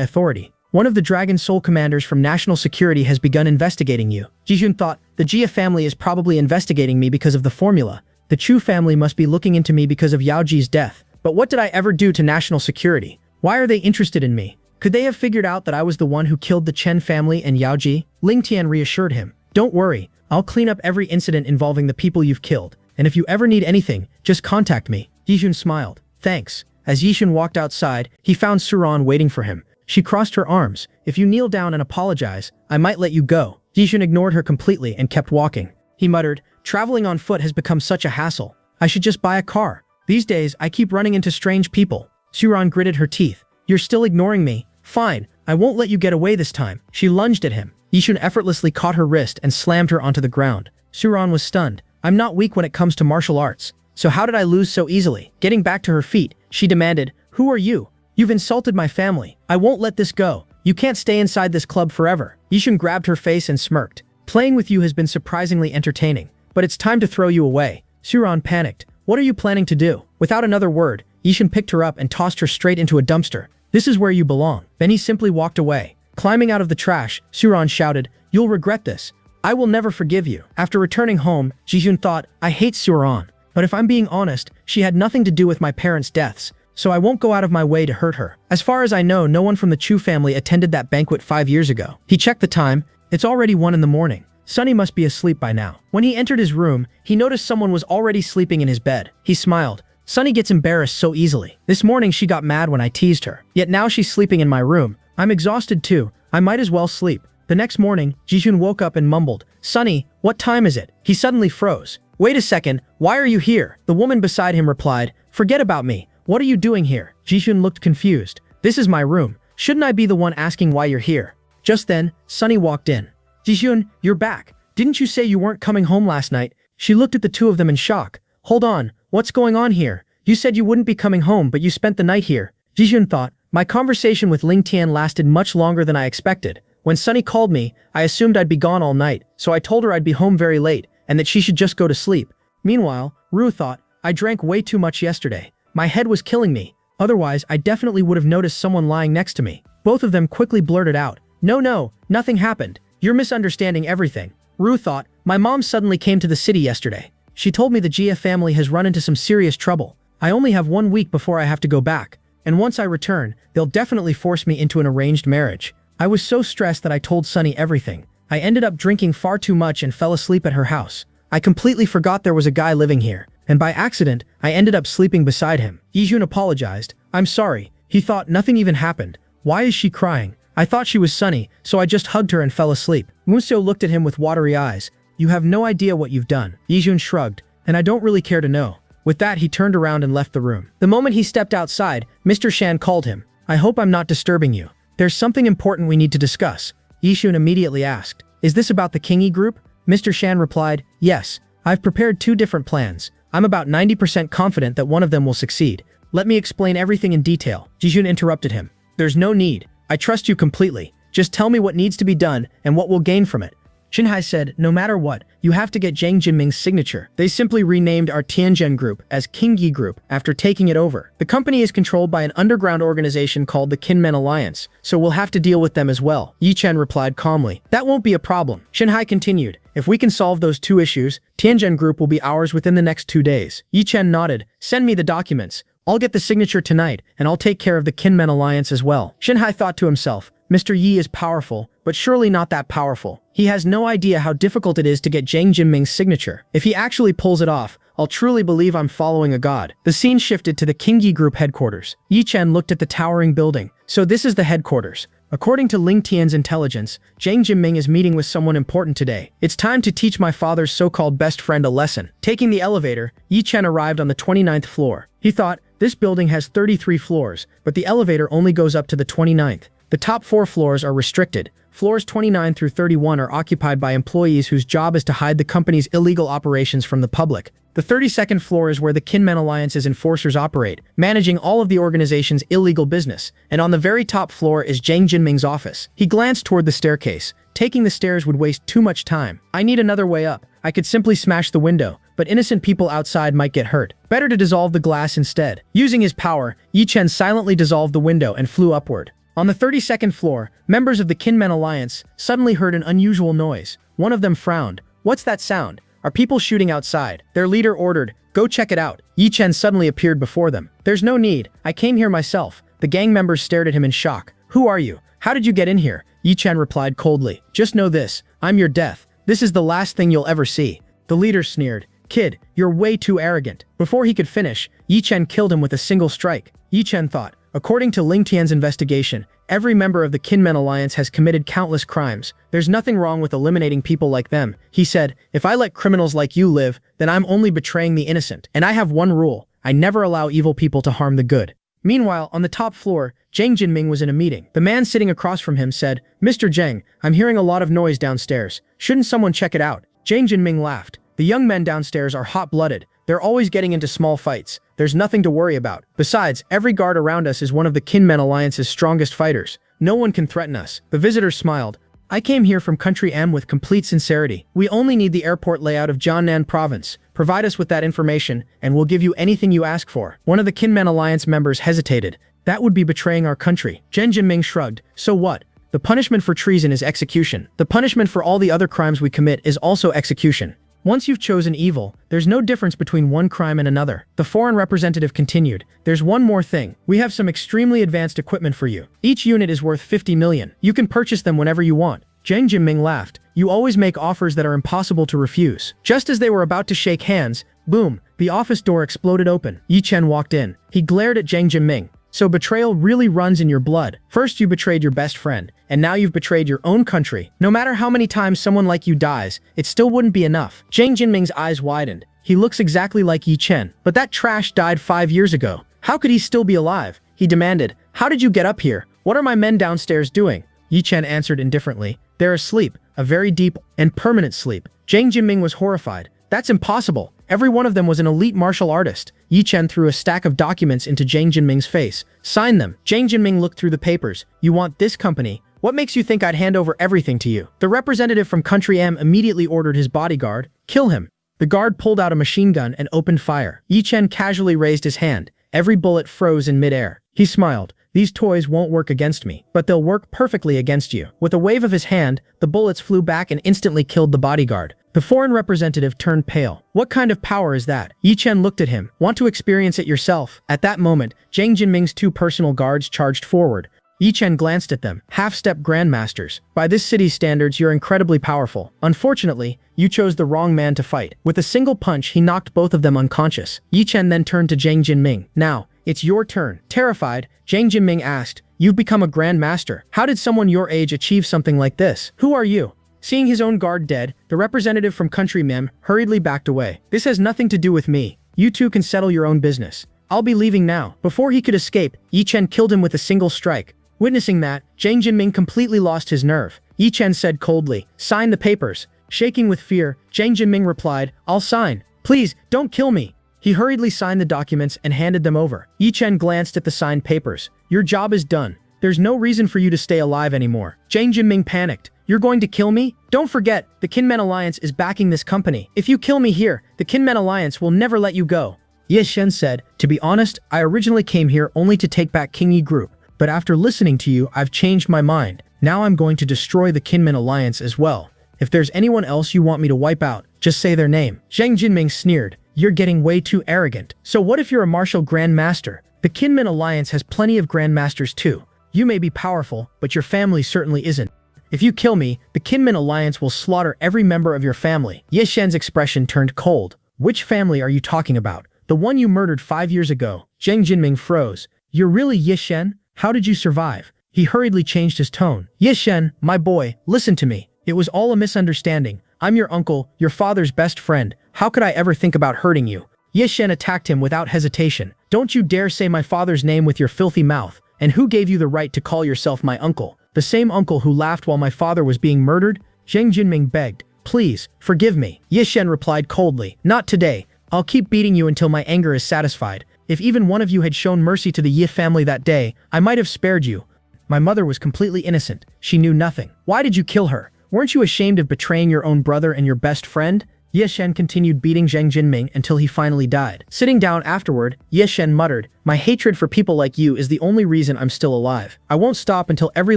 authority. One of the Dragon Soul commanders from National Security has begun investigating you. Jijun thought, the Jia family is probably investigating me because of the formula. The Chu family must be looking into me because of Yao Ji's death. But what did I ever do to National Security? Why are they interested in me? Could they have figured out that I was the one who killed the Chen family and Yao Ji? Ling Tian reassured him. Don't worry, I'll clean up every incident involving the people you've killed. And if you ever need anything, just contact me. Yijun smiled. Thanks. As Yishun walked outside, he found Suran waiting for him. She crossed her arms. If you kneel down and apologize, I might let you go. Yishun ignored her completely and kept walking. He muttered, traveling on foot has become such a hassle. I should just buy a car. These days, I keep running into strange people. Suran gritted her teeth. You're still ignoring me? Fine, I won't let you get away this time. She lunged at him. Yishun effortlessly caught her wrist and slammed her onto the ground. Suran was stunned. I'm not weak when it comes to martial arts. So how did I lose so easily? Getting back to her feet, she demanded, who are you? You've insulted my family. I won't let this go. You can't stay inside this club forever. Yishun grabbed her face and smirked. Playing with you has been surprisingly entertaining, but it's time to throw you away. Suran panicked. What are you planning to do? Without another word, Yishun picked her up and tossed her straight into a dumpster. This is where you belong. Then he simply walked away. Climbing out of the trash, Suran shouted, you'll regret this. I will never forgive you. After returning home, Jijun thought, I hate Suran. But if I'm being honest, she had nothing to do with my parents' deaths, so I won't go out of my way to hurt her. As far as I know, no one from the Chu family attended that banquet 5 years ago. He checked the time. It's already 1 in the morning. Sunny must be asleep by now. When he entered his room, he noticed someone was already sleeping in his bed. He smiled. Sunny gets embarrassed so easily. This morning she got mad when I teased her. Yet now she's sleeping in my room. I'm exhausted too. I might as well sleep. The next morning, Jijun woke up and mumbled, Sunny, what time is it? He suddenly froze. Wait a second, why are you here? The woman beside him replied, forget about me. What are you doing here? Jijun looked confused. This is my room. Shouldn't I be the one asking why you're here? Just then, Sunny walked in. Jijun, you're back. Didn't you say you weren't coming home last night? She looked at the two of them in shock. Hold on, what's going on here? You said you wouldn't be coming home, but you spent the night here. Jijun thought, my conversation with Ling Tian lasted much longer than I expected. When Sunny called me, I assumed I'd be gone all night, so I told her I'd be home very late, and that she should just go to sleep. Meanwhile, Ru thought, I drank way too much yesterday. My head was killing me. Otherwise, I definitely would have noticed someone lying next to me. Both of them quickly blurted out, no, nothing happened. You're misunderstanding everything. Ru thought, my mom suddenly came to the city yesterday. She told me the Jia family has run into some serious trouble. I only have 1 week before I have to go back. And once I return, they'll definitely force me into an arranged marriage. I was so stressed that I told Sunny everything. I ended up drinking far too much and fell asleep at her house. I completely forgot there was a guy living here, and by accident, I ended up sleeping beside him. Yijun apologized. I'm sorry. He thought nothing even happened. Why is she crying? I thought she was Sunny, so I just hugged her and fell asleep. Museo looked at him with watery eyes. You have no idea what you've done. Yijun shrugged, and I don't really care to know. With that, he turned around and left the room. The moment he stepped outside, Mr. Shan called him. I hope I'm not disturbing you. There's something important we need to discuss. Yishun immediately asked, is this about the Kingi group? Mr. Shan replied, yes. I've prepared 2 different plans. I'm about 90% confident that one of them will succeed. Let me explain everything in detail. Jijun interrupted him. There's no need. I trust you completely. Just tell me what needs to be done and what we'll gain from it. Xinhai said, no matter what, you have to get Zhang Jinming's signature. They simply renamed our Tianzhen group as Kingi Group after taking it over. The company is controlled by an underground organization called the Kinmen Alliance, so we'll have to deal with them as well. Yi Chen replied calmly. That won't be a problem. Xinhai continued, if we can solve those 2 issues, Tianzhen Group will be ours within the next 2 days. Yi Chen nodded. Send me the documents. I'll get the signature tonight, and I'll take care of the Kinmen Alliance as well. Xinhai thought to himself, Mr. Yi is powerful, but surely not that powerful. He has no idea how difficult it is to get Zhang Jinming's signature. If he actually pulls it off, I'll truly believe I'm following a god. The scene shifted to the Kingi Group headquarters. Yi Chen looked at the towering building. So this is the headquarters. According to Ling Tian's intelligence, Zhang Jinming is meeting with someone important today. It's time to teach my father's so-called best friend a lesson. Taking the elevator, Yi Chen arrived on the 29th floor. He thought, this building has 33 floors, but the elevator only goes up to the 29th. The top 4 floors are restricted. Floors 29 through 31 are occupied by employees whose job is to hide the company's illegal operations from the public. The 32nd floor is where the Kinmen Alliance's enforcers operate, managing all of the organization's illegal business. And on the very top floor is Zhang Jinming's office. He glanced toward the staircase. Taking the stairs would waste too much time. I need another way up. I could simply smash the window, but innocent people outside might get hurt. Better to dissolve the glass instead. Using his power, Yi Chen silently dissolved the window and flew upward. On the 32nd floor, members of the Kinmen Alliance suddenly heard an unusual noise. One of them frowned. What's that sound? Are people shooting outside? Their leader ordered, go check it out. Yi Chen suddenly appeared before them. There's no need. I came here myself. The gang members stared at him in shock. Who are you? How did you get in here? Yi Chen replied coldly. Just know this. I'm your death. This is the last thing you'll ever see. The leader sneered. Kid, you're way too arrogant. Before he could finish, Yi Chen killed him with a single strike. Yi Chen thought. According to Ling Tian's investigation, every member of the Kinmen Alliance has committed countless crimes. There's nothing wrong with eliminating people like them. He said, if I let criminals like you live, then I'm only betraying the innocent. And I have one rule. I never allow evil people to harm the good. Meanwhile, on the top floor, Zhang Jinming was in a meeting. The man sitting across from him said, Mr. Zhang, I'm hearing a lot of noise downstairs. Shouldn't someone check it out? Zhang Jinming laughed. The young men downstairs are hot-blooded. They're always getting into small fights. There's nothing to worry about. Besides, every guard around us is one of the Kinmen Alliance's strongest fighters. No one can threaten us. The visitor smiled. I came here from Country M with complete sincerity. We only need the airport layout of Jiangnan Province. Provide us with that information, and we'll give you anything you ask for. One of the Kinmen Alliance members hesitated. That would be betraying our country. Zhang Jinming shrugged. So what? The punishment for treason is execution. The punishment for all the other crimes we commit is also execution. Once you've chosen evil, there's no difference between one crime and another. The foreign representative continued. There's one more thing. We have some extremely advanced equipment for you. Each unit is worth 50 million. You can purchase them whenever you want. Zhang Jinming laughed. You always make offers that are impossible to refuse. Just as they were about to shake hands, boom, the office door exploded open. Yi Chen walked in. He glared at Zhang Jinming. So betrayal really runs in your blood. First you betrayed your best friend, and now you've betrayed your own country. No matter how many times someone like you dies, it still wouldn't be enough. Zhang Jinming's eyes widened. He looks exactly like Yi Chen, but that trash died 5 years ago. How could he still be alive? He demanded. How did you get up here? What are my men downstairs doing? Yi Chen answered indifferently. They're asleep, a very deep and permanent sleep. Zhang Jinming was horrified. That's impossible. Every one of them was an elite martial artist. Yi Chen threw a stack of documents into Zhang Jinming's face. Sign them. Zhang Jinming looked through the papers. You want this company? What makes you think I'd hand over everything to you? The representative from Country M immediately ordered his bodyguard, kill him. The guard pulled out a machine gun and opened fire. Yi Chen casually raised his hand. Every bullet froze in midair. He smiled. These toys won't work against me, but they'll work perfectly against you. With a wave of his hand, the bullets flew back and instantly killed the bodyguard. The foreign representative turned pale. What kind of power is that? Yi Chen looked at him. Want to experience it yourself? At that moment, Zhang Jinming's 2 personal guards charged forward. Yi Chen glanced at them. Half-step grandmasters. By this city's standards, you're incredibly powerful. Unfortunately, you chose the wrong man to fight. With a single punch, he knocked both of them unconscious. Yi Chen then turned to Zhang Jinming. Now, it's your turn. Terrified, Zhang Jinming asked, You've become a grandmaster. How did someone your age achieve something like this? Who are you? Seeing his own guard dead, the representative from Country Mem hurriedly backed away. This has nothing to do with me. You two can settle your own business. I'll be leaving now. Before he could escape, Yi Chen killed him with a single strike. Witnessing that, Zhang Jinming completely lost his nerve. Yi Chen said coldly, Sign the papers. Shaking with fear, Zhang Jinming replied, I'll sign. Please, don't kill me. He hurriedly signed the documents and handed them over. Yi Chen glanced at the signed papers. Your job is done. There's no reason for you to stay alive anymore. Zhang Jinming panicked. You're going to kill me? Don't forget, the Kinmen Alliance is backing this company. If you kill me here, the Kinmen Alliance will never let you go. Yi Chen said, To be honest, I originally came here only to take back King Yi Group. But after listening to you, I've changed my mind. Now I'm going to destroy the Kinmen Alliance as well. If there's anyone else you want me to wipe out, just say their name. Zhang Jinming sneered. You're getting way too arrogant. So what if you're a martial grandmaster? The Kinmen Alliance has plenty of grandmasters too. You may be powerful, but your family certainly isn't. If you kill me, the Kinmen Alliance will slaughter every member of your family. Yi Shen's expression turned cold. Which family are you talking about? The one you murdered 5 years ago. Zhang Jinming froze. You're really Yi Shen? How did you survive? He hurriedly changed his tone. Yi Shen, my boy, listen to me. It was all a misunderstanding. I'm your uncle, your father's best friend. How could I ever think about hurting you? Yi Shen attacked him without hesitation. Don't you dare say my father's name with your filthy mouth. And who gave you the right to call yourself my uncle? The same uncle who laughed while my father was being murdered? Zhang Jinming begged. Please, forgive me. Yi Shen replied coldly. Not today. I'll keep beating you until my anger is satisfied. If even one of you had shown mercy to the Yi family that day, I might have spared you. My mother was completely innocent. She knew nothing. Why did you kill her? Weren't you ashamed of betraying your own brother and your best friend? Ye Shen continued beating Zhang Jinming until he finally died. Sitting down afterward, Ye Shen muttered, "My hatred for people like you is the only reason I'm still alive. I won't stop until every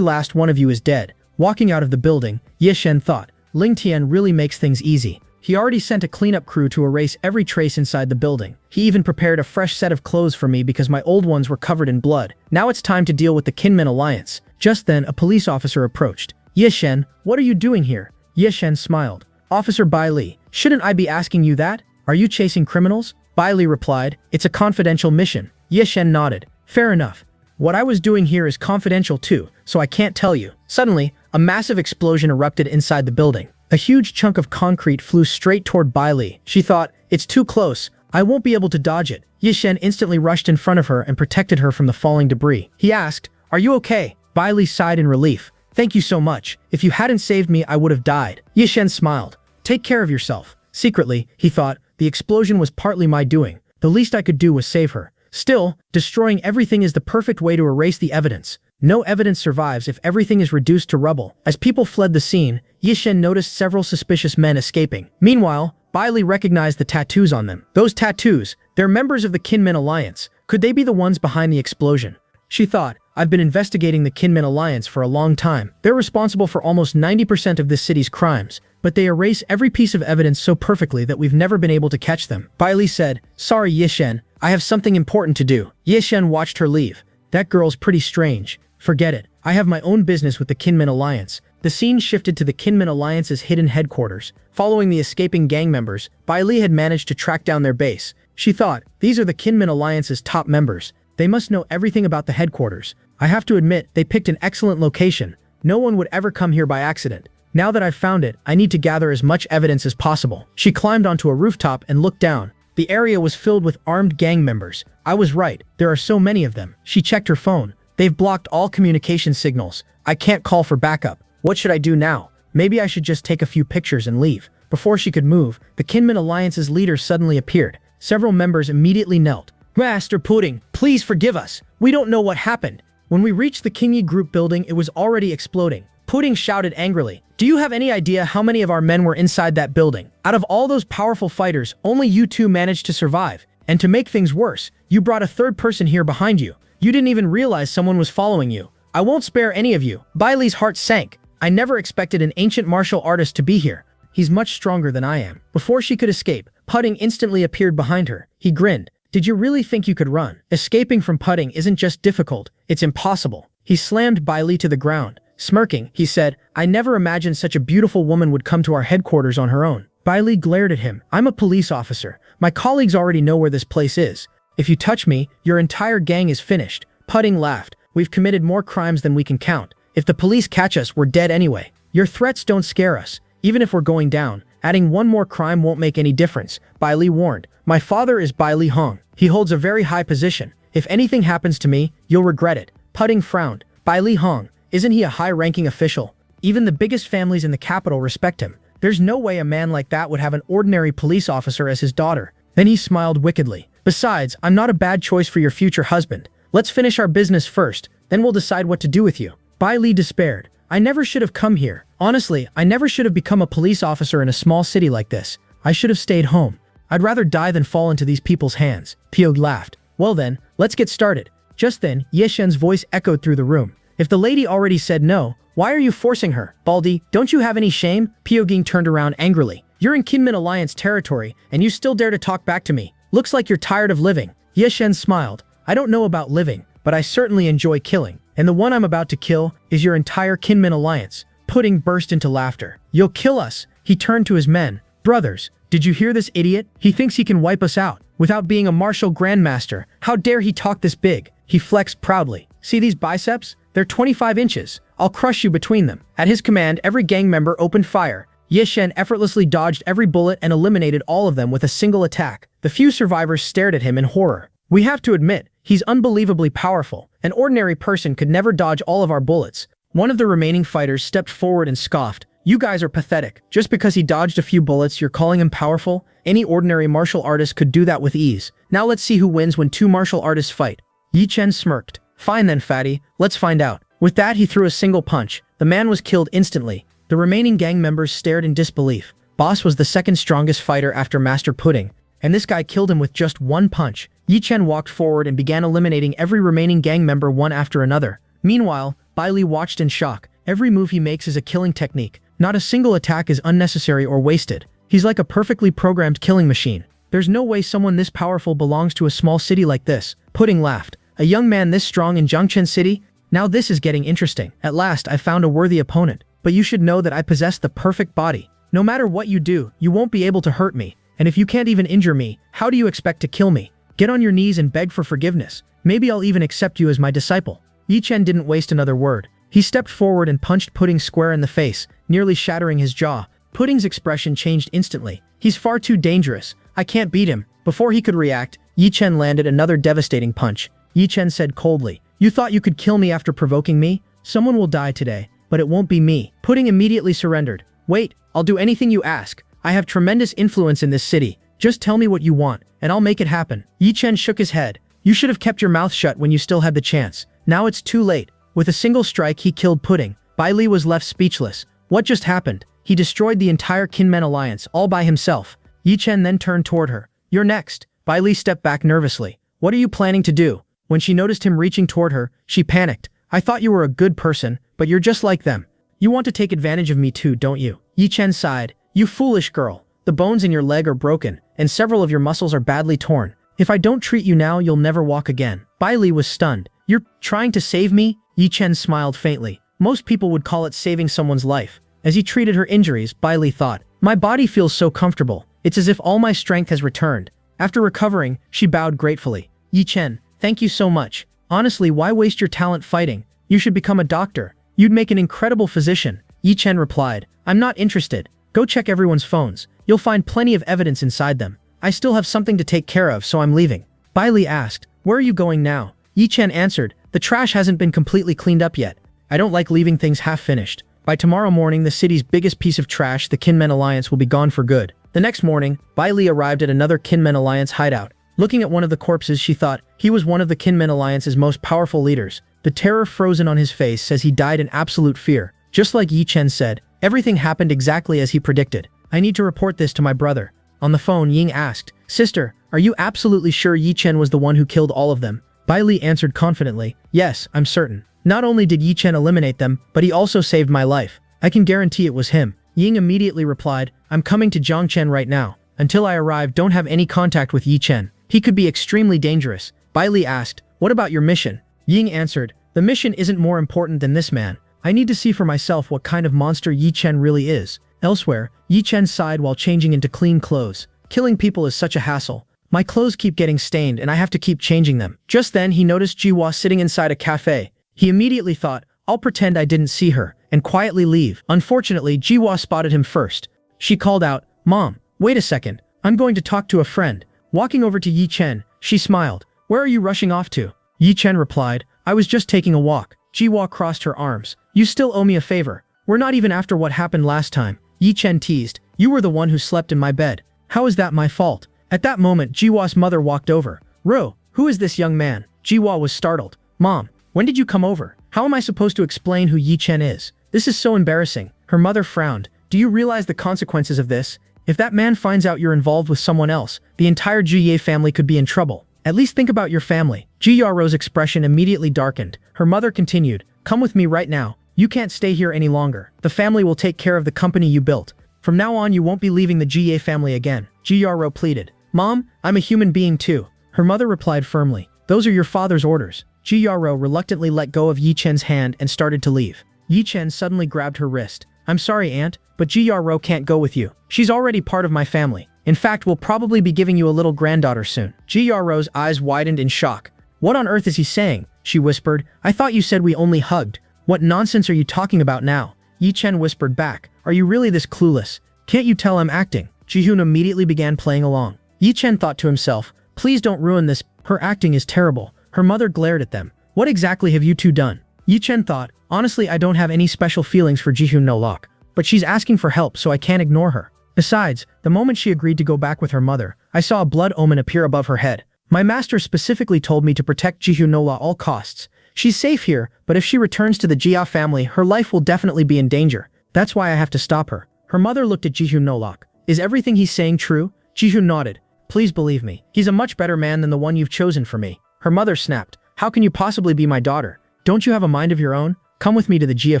last one of you is dead." Walking out of the building, Ye Shen thought, Ling Tian really makes things easy. He already sent a cleanup crew to erase every trace inside the building. He even prepared a fresh set of clothes for me because my old ones were covered in blood. Now it's time to deal with the Kinmen Alliance. Just then, a police officer approached. "Ye Shen, what are you doing here?" Ye Shen smiled. "Officer Bai Li, shouldn't I be asking you that? Are you chasing criminals?" Bai Li replied, "It's a confidential mission." Ye Shen nodded. "Fair enough. What I was doing here is confidential too, so I can't tell you." Suddenly, a massive explosion erupted inside the building. A huge chunk of concrete flew straight toward Bai Li. She thought, "It's too close. I won't be able to dodge it." Ye Shen instantly rushed in front of her and protected her from the falling debris. He asked, "Are you okay?" Bai Li sighed in relief. "Thank you so much. If you hadn't saved me, I would have died." Ye Shen smiled. "Take care of yourself." Secretly, he thought, the explosion was partly my doing. The least I could do was save her. Still, destroying everything is the perfect way to erase the evidence. No evidence survives if everything is reduced to rubble. As people fled the scene, Ye Shen noticed several suspicious men escaping. Meanwhile, Bai Li recognized the tattoos on them. Those tattoos, they're members of the Kinmen Alliance. Could they be the ones behind the explosion? She thought, I've been investigating the Kinmen Alliance for a long time. They're responsible for almost 90% of this city's crimes, but they erase every piece of evidence so perfectly that we've never been able to catch them. Bai Li said, "Sorry, Ye Shen, I have something important to do." Ye Shen watched her leave. "That girl's pretty strange. Forget it. I have my own business with the Kinmen Alliance." The scene shifted to the Kinmen Alliance's hidden headquarters. Following the escaping gang members, Bai Li had managed to track down their base. She thought, these are the Kinmen Alliance's top members. They must know everything about the headquarters. I have to admit, they picked an excellent location. No one would ever come here by accident. Now that I've found it, I need to gather as much evidence as possible. She climbed onto a rooftop and looked down. The area was filled with armed gang members. I was right, there are so many of them. She checked her phone. They've blocked all communication signals. I can't call for backup. What should I do now? Maybe I should just take a few pictures and leave. Before she could move, the Kinmen Alliance's leader suddenly appeared. Several members immediately knelt. "Master Pudding, please forgive us. We don't know what happened." When we reached the Qingyi group building, it was already exploding. Pudding shouted angrily, "Do you have any idea how many of our men were inside that building? Out of all those powerful fighters, only you two managed to survive. And to make things worse, you brought a third person here behind you. You didn't even realize someone was following you. I won't spare any of you." Bai Li's heart sank. I never expected an ancient martial artist to be here. He's much stronger than I am. Before she could escape, Pudding instantly appeared behind her. He grinned. "Did you really think you could run? Escaping from Pudding isn't just difficult, it's impossible." He slammed Bai Li to the ground. Smirking, he said, "I never imagined such a beautiful woman would come to our headquarters on her own." Bai Li glared at him. "I'm a police officer. My colleagues already know where this place is. If you touch me, your entire gang is finished." Pudding laughed. "We've committed more crimes than we can count. If the police catch us, we're dead anyway. Your threats don't scare us. Even if we're going down, adding one more crime won't make any difference," Bai Li warned. "My father is Bai Li Hong. He holds a very high position. If anything happens to me, you'll regret it." Pudding frowned. "Bai Li Hong, isn't he a high-ranking official? Even the biggest families in the capital respect him. There's no way a man like that would have an ordinary police officer as his daughter." Then he smiled wickedly. "Besides, I'm not a bad choice for your future husband. Let's finish our business first, then we'll decide what to do with you." Bai Li despaired. "I never should have come here. Honestly, I never should have become a police officer in a small city like this. I should have stayed home. I'd rather die than fall into these people's hands." Pyog laughed. "Well then, let's get started." Just then, Ye Shen's voice echoed through the room. "If the lady already said no, why are you forcing her? Baldy, don't you have any shame?" Pyoging turned around angrily. "You're in Kinmen Alliance territory, and you still dare to talk back to me. Looks like you're tired of living." Ye Shen smiled. "I don't know about living, but I certainly enjoy killing. And the one I'm about to kill is your entire Kinmen Alliance." Pudding burst into laughter. "You'll kill us?" He turned to his men. "Brothers, did you hear this idiot? He thinks he can wipe us out. Without being a martial grandmaster, how dare he talk this big?" He flexed proudly. "See these biceps? They're 25 inches. I'll crush you between them." At his command, every gang member opened fire. Ye Shen effortlessly dodged every bullet and eliminated all of them with a single attack. The few survivors stared at him in horror. "We have to admit, he's unbelievably powerful. An ordinary person could never dodge all of our bullets." One of the remaining fighters stepped forward and scoffed. "You guys are pathetic. Just because he dodged a few bullets, you're calling him powerful? Any ordinary martial artist could do that with ease. Now let's see who wins when two martial artists fight." Yi Chen smirked. "Fine then, fatty. Let's find out." With that, he threw a single punch. The man was killed instantly. The remaining gang members stared in disbelief. Boss was the second strongest fighter after Master Pudding, and this guy killed him with just one punch. Yi Chen walked forward and began eliminating every remaining gang member one after another. Meanwhile, Bai Li watched in shock. Every move he makes is a killing technique. Not a single attack is unnecessary or wasted. He's like a perfectly programmed killing machine. There's no way someone this powerful belongs to a small city like this. Pudding laughed. A young man this strong in Zhangchen City? Now this is getting interesting. At last, I found a worthy opponent. But you should know that I possess the perfect body. No matter what you do, you won't be able to hurt me. And if you can't even injure me, how do you expect to kill me? Get on your knees and beg for forgiveness. Maybe I'll even accept you as my disciple. Yi Chen didn't waste another word. He stepped forward and punched Pudding square in the face, nearly shattering his jaw. Pudding's expression changed instantly. He's far too dangerous. I can't beat him. Before he could react, Yi Chen landed another devastating punch. Yi Chen said coldly, "You thought you could kill me after provoking me? Someone will die today, but it won't be me." Pudding immediately surrendered. "Wait, I'll do anything you ask. I have tremendous influence in this city. Just tell me what you want, and I'll make it happen." Yi Chen shook his head. "You should have kept your mouth shut when you still had the chance. Now it's too late." With a single strike he killed Pudding. Bai Li was left speechless. What just happened? He destroyed the entire Kinmen alliance, all by himself. Yi Chen then turned toward her. "You're next." Bai Li stepped back nervously. "What are you planning to do?" When she noticed him reaching toward her, she panicked. "I thought you were a good person, but you're just like them. You want to take advantage of me too, don't you?" Yi Chen sighed. "You foolish girl. The bones in your leg are broken, and several of your muscles are badly torn. If I don't treat you now, you'll never walk again." Bai Li was stunned. "You're trying to save me?" Yi Chen smiled faintly. Most people would call it saving someone's life. As he treated her injuries, Bai Li thought, "My body feels so comfortable. It's as if all my strength has returned." After recovering, she bowed gratefully. "Yi Chen, thank you so much. Honestly, why waste your talent fighting? You should become a doctor. You'd make an incredible physician." Yi Chen replied, "I'm not interested. Go check everyone's phones. You'll find plenty of evidence inside them. I still have something to take care of, so I'm leaving." Bai Li asked, "Where are you going now?" Yi Chen answered, "The trash hasn't been completely cleaned up yet. I don't like leaving things half-finished. By tomorrow morning, the city's biggest piece of trash, the Kinmen Alliance, will be gone for good." The next morning, Bai Li arrived at another Kinmen Alliance hideout. Looking at one of the corpses, she thought, he was one of the Kinmen Alliance's most powerful leaders. The terror frozen on his face says he died in absolute fear. Just like Yi Chen said, everything happened exactly as he predicted. "I need to report this to my brother." On the phone, Ying asked, "Sister, are you absolutely sure Yi Chen was the one who killed all of them?" Bai Li answered confidently, "Yes, I'm certain. Not only did Yi Chen eliminate them, but he also saved my life. I can guarantee it was him." Ying immediately replied, "I'm coming to Zhangchen right now. Until I arrive, don't have any contact with Yi Chen. He could be extremely dangerous." Bai Li asked, "What about your mission?" Ying answered, "The mission isn't more important than this man. I need to see for myself what kind of monster Yi Chen really is." Elsewhere, Yi Chen sighed while changing into clean clothes. "Killing people is such a hassle. My clothes keep getting stained and I have to keep changing them." Just then, he noticed Jiwa sitting inside a cafe. He immediately thought, "I'll pretend I didn't see her," and quietly leave. Unfortunately, Jiwa spotted him first. She called out, "Mom, wait a second. I'm going to talk to a friend." Walking over to Yi Chen, she smiled. "Where are you rushing off to?" Yi Chen replied, "I was just taking a walk." Jiwa crossed her arms. "You still owe me a favor. We're not even after what happened last time." Yi Chen teased, "You were the one who slept in my bed. How is that my fault?" At that moment, Jiwa's mother walked over. "Ro, who is this young man?" Jiwa was startled. "Mom, when did you come over? How am I supposed to explain who Yi Chen is? This is so embarrassing." Her mother frowned. "Do you realize the consequences of this? If that man finds out you're involved with someone else, the entire Jiye family could be in trouble. At least think about your family." Ji Yaro's expression immediately darkened. Her mother continued, "Come with me right now. You can't stay here any longer. The family will take care of the company you built. From now on, you won't be leaving the Jiye family again." Ji Yaro pleaded. "Mom, I'm a human being too." Her mother replied firmly, "Those are your father's orders." Ji Yaro reluctantly let go of Yi Chen's hand and started to leave. Yi Chen suddenly grabbed her wrist. "I'm sorry, Aunt, but Ji Yaro can't go with you. She's already part of my family. In fact, we'll probably be giving you a little granddaughter soon." Ji Yaro's eyes widened in shock. "What on earth is he saying?" she whispered. "I thought you said we only hugged. What nonsense are you talking about now?" Yi Chen whispered back, "Are you really this clueless? Can't you tell I'm acting?" Ji-hoon immediately began playing along. Yi Chen thought to himself, "Please don't ruin this. Her acting is terrible." Her mother glared at them. "What exactly have you two done?" Yi Chen thought, "Honestly, I don't have any special feelings for Ji-hoon no Lok, but she's asking for help, so I can't ignore her. Besides, the moment she agreed to go back with her mother, I saw a blood omen appear above her head. My master specifically told me to protect Ji-hoon no La at all costs. She's safe here, but if she returns to the Jia family, her life will definitely be in danger. That's why I have to stop her." Her mother looked at Jihoon Nolok. Is everything he's saying true? Jihoon nodded. Please believe me. He's a much better man than the one you've chosen for me. Her mother snapped. How can you possibly be my daughter? Don't you have a mind of your own? Come with me to the Jia